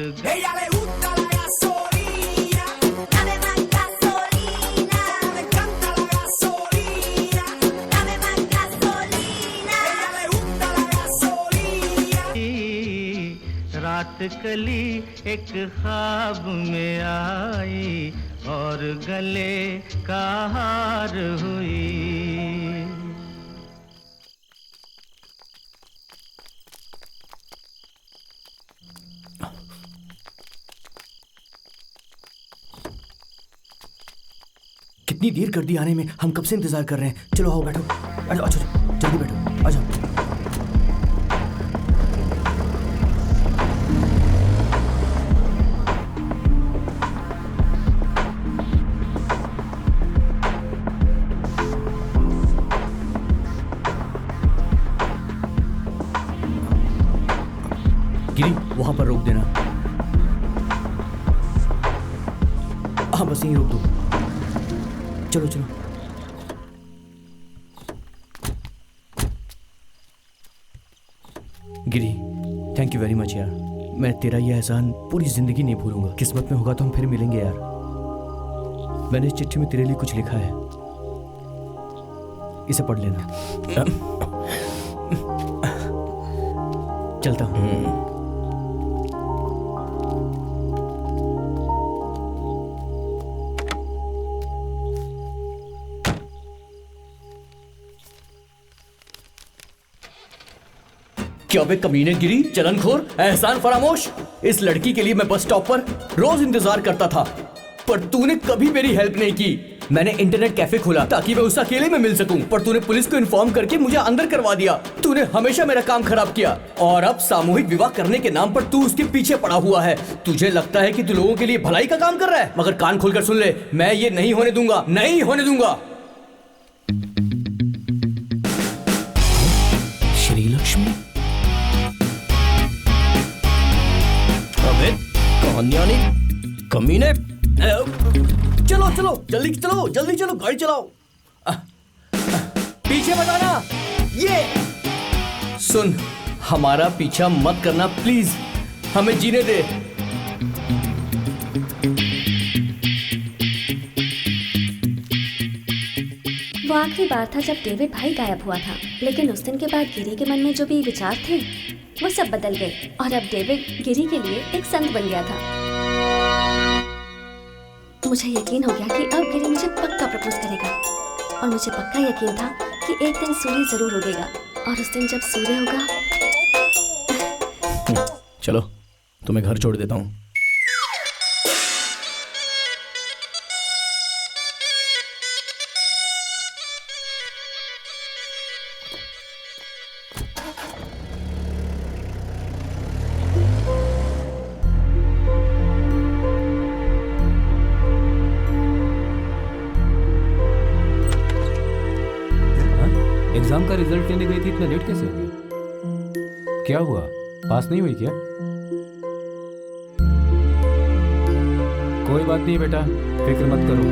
रात कली एक ख्वाब में आई और गले का हार हुई। कितनी देर कर दी आने में, हम कब से इंतजार कर रहे हैं। चलो आओ, बैठो बैठो। अच्छा जल्दी बैठो, आ जाओ। गिरी, वहां पर रोक देना। हाँ, बस यहीं रोक दो। चलो चलो। गिरी, थैंक यू वेरी मच यार। मैं तेरा ये एहसान पूरी जिंदगी नहीं भूलूंगा। किस्मत में होगा तो हम फिर मिलेंगे यार। मैंने इस चिट्ठी में तेरे लिए कुछ लिखा है, इसे पढ़ लेना। चलता हूँ। क्या बे कमीने गिरी, चलनखोर, एहसान फरामोश। इस लड़की के लिए मैं बस स्टॉप पर रोज इंतजार करता था, पर तूने कभी मेरी हेल्प नहीं की। मैंने इंटरनेट कैफे खोला ताकि मैं उससे अकेले में मिल सकूं, पर तूने पुलिस को इन्फॉर्म करके मुझे अंदर करवा दिया। तूने हमेशा मेरा काम खराब किया और अब सामूहिक विवाह करने के नाम पर तू उसके पीछे पड़ा हुआ है। तुझे लगता है कि तू लोगों के लिए भलाई का काम कर रहा है, मगर कान खोलकर सुन ले, मैं ये नहीं होने दूंगा, नहीं होने दूंगा। श्री लक्ष्मी, कमीने, चलो चलो जल्दी चलो, जल्दी चलो, गाड़ी चलाओ। पीछे मत आना। ये सुन, हमारा पीछा मत करना प्लीज, हमें जीने दे। वो आखिरी बार था जब डेविड भाई गायब हुआ था, लेकिन उस दिन के बाद गिरी के मन में जो भी विचार थे वो सब बदल गए और अब डेविड गिरी के लिए एक संत बन गया था। मुझे यकीन हो गया कि अब गिरी मुझे पक्का प्रपोज करेगा और मुझे पक्का यकीन था कि एक दिन सूर्य जरूर उगेगा और उस दिन जब सूर्य होगा। चलो तुम्हें घर छोड़ देता हूँ। एग्जाम का रिजल्ट लेने गई थी, इतना लेट कैसे हो गया? क्या हुआ, पास नहीं हुई क्या? कोई बात नहीं बेटा, फिक्र मत करो।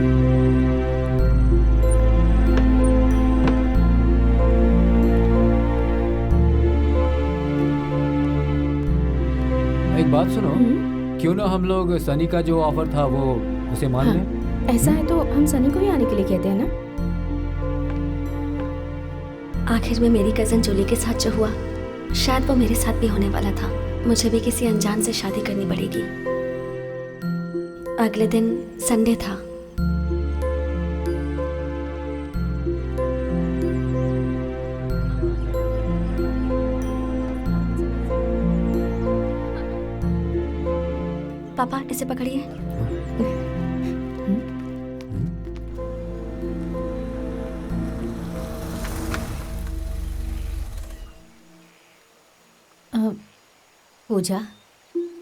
एक बात सुनो, क्यों ना हम लोग सनी का जो ऑफर था वो उसे मान लें? ऐसा है तो हम सनी को ही आने के लिए कहते हैं ना। आखिर में मेरी कजन जूली के साथ जो हुआ, शायद वो मेरे साथ भी होने वाला था। मुझे भी किसी अनजान से शादी करनी पड़ेगी। अगले दिन संडे था। पापा इसे पकड़िए। पूजा,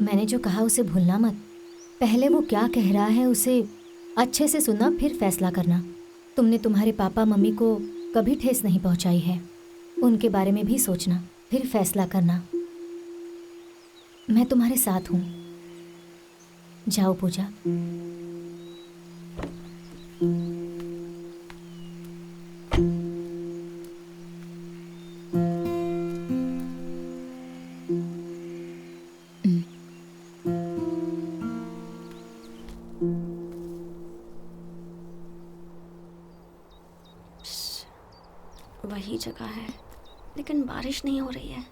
मैंने जो कहा उसे भूलना मत। पहले वो क्या कह रहा है उसे अच्छे से सुनना, फिर फैसला करना। तुमने तुम्हारे पापा मम्मी को कभी ठेस नहीं पहुंचाई है, उनके बारे में भी सोचना, फिर फैसला करना। मैं तुम्हारे साथ हूँ। जाओ पूजा। वही जगह है, लेकिन बारिश नहीं हो रही है।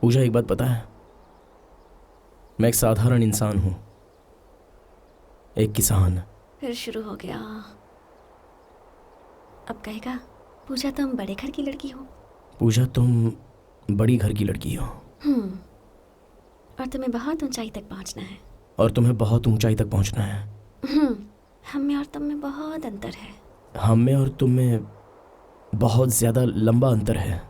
पूजा, एक बात पता है, मैं एक साधारण इंसान हूं, एक किसान। फिर शुरू हो गया। अब कहेगा पूजा तुम बड़े घर की लड़की हो। पूजा, तुम बड़ी घर की लड़की हो। और तुम्हें बहुत ऊंचाई तक पहुंचना है। और तुम्हें बहुत ऊंचाई तक पहुंचना है। हम में और तुम में बहुत अंतर है। हम में और तुम में बहुत ज्यादा लंबा अंतर है।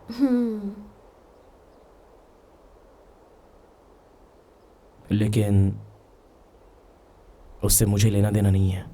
लेकिन उससे मुझे लेना देना नहीं है।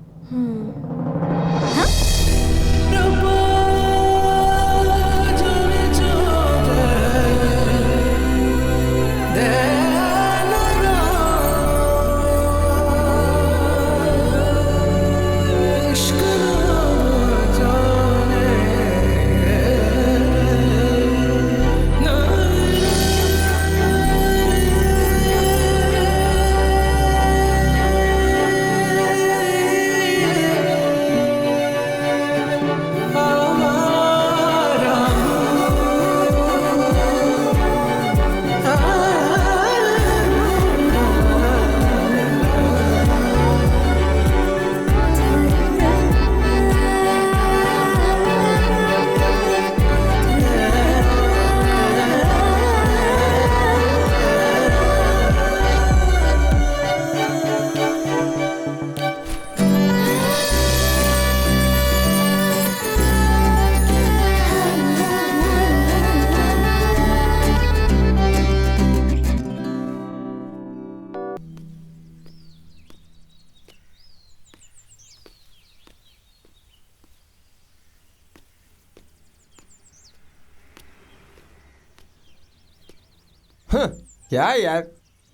क्या यार,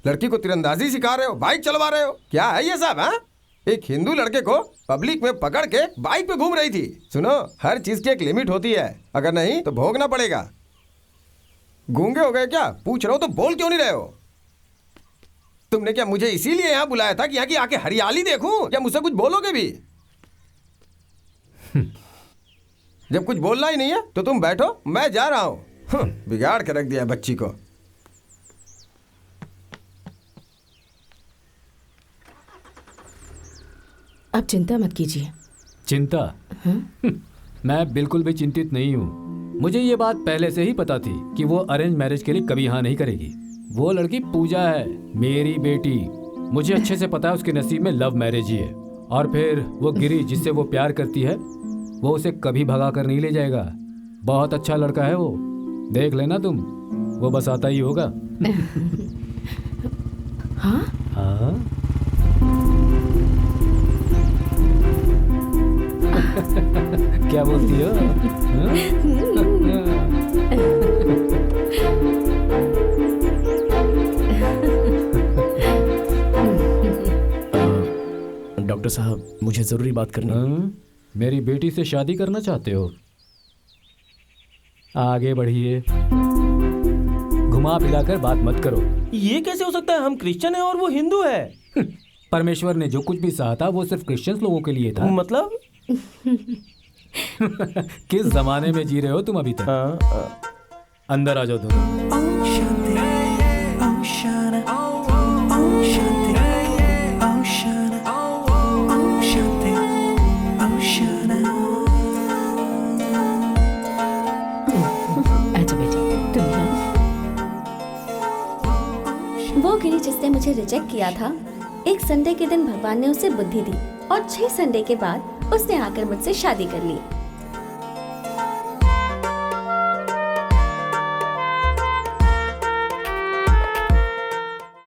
लड़की को तीरंदाजी सिखा रहे हो, बाइक चलवा रहे हो, क्या है ये सब? हाँ, एक हिंदू लड़के को पब्लिक में पकड़ के बाइक पे घूम रही थी। सुनो, हर चीज की एक लिमिट होती है, अगर नहीं तो भोगना पड़ेगा। गूंगे हो गए क्या? पूछ रहा हो तो बोल क्यों नहीं रहे हो? तुमने क्या मुझे इसीलिए यहाँ बुलाया था कि यहाँ की आके हरियाली देखूं, या मुझसे कुछ बोलोगे भी? जब कुछ बोलना ही नहीं है तो तुम बैठो, मैं जा रहा हूँ। बिगाड़ के रख दिया बच्ची को। अब चिंता मत कीजिए। चिंता? मैं बिल्कुल भी चिंतित नहीं हूँ। मुझे ये बात पहले से ही पता थी कि वो अरेंज मैरिज के लिए कभी हाँ नहीं करेगी। वो लड़की पूजा है, मेरी बेटी। मुझे अच्छे से पता है उसके नसीब में लव मैरिज ही है। और फिर वो गिरी जिससे वो प्यार करती है, वो उसे कभी भगा कर नहीं ले जाएगा। बहुत अच्छा लड़का है वो, देख लेना तुम, वो बस आता ही होगा। हाँ? हाँ? क्या बोलती हो? डॉक्टर साहब, मुझे जरूरी बात करनी है। मेरी बेटी से शादी करना चाहते हो? आगे बढ़िए, घुमा फिराकर बात मत करो। ये कैसे हो सकता है? हम क्रिश्चियन हैं और वो हिंदू है। परमेश्वर ने जो कुछ भी सहा था वो सिर्फ क्रिश्चियन लोगों के लिए था। मतलब? किस जमाने में जी रहे हो तुम अभी तक? अंदर आ जाओ तुम। वो गिरी जिसने मुझे रिजेक्ट किया था, एक संडे के दिन भगवान ने उसे बुद्धि दी और 6 संडे के बाद उसने आकर मुझसे शादी कर ली।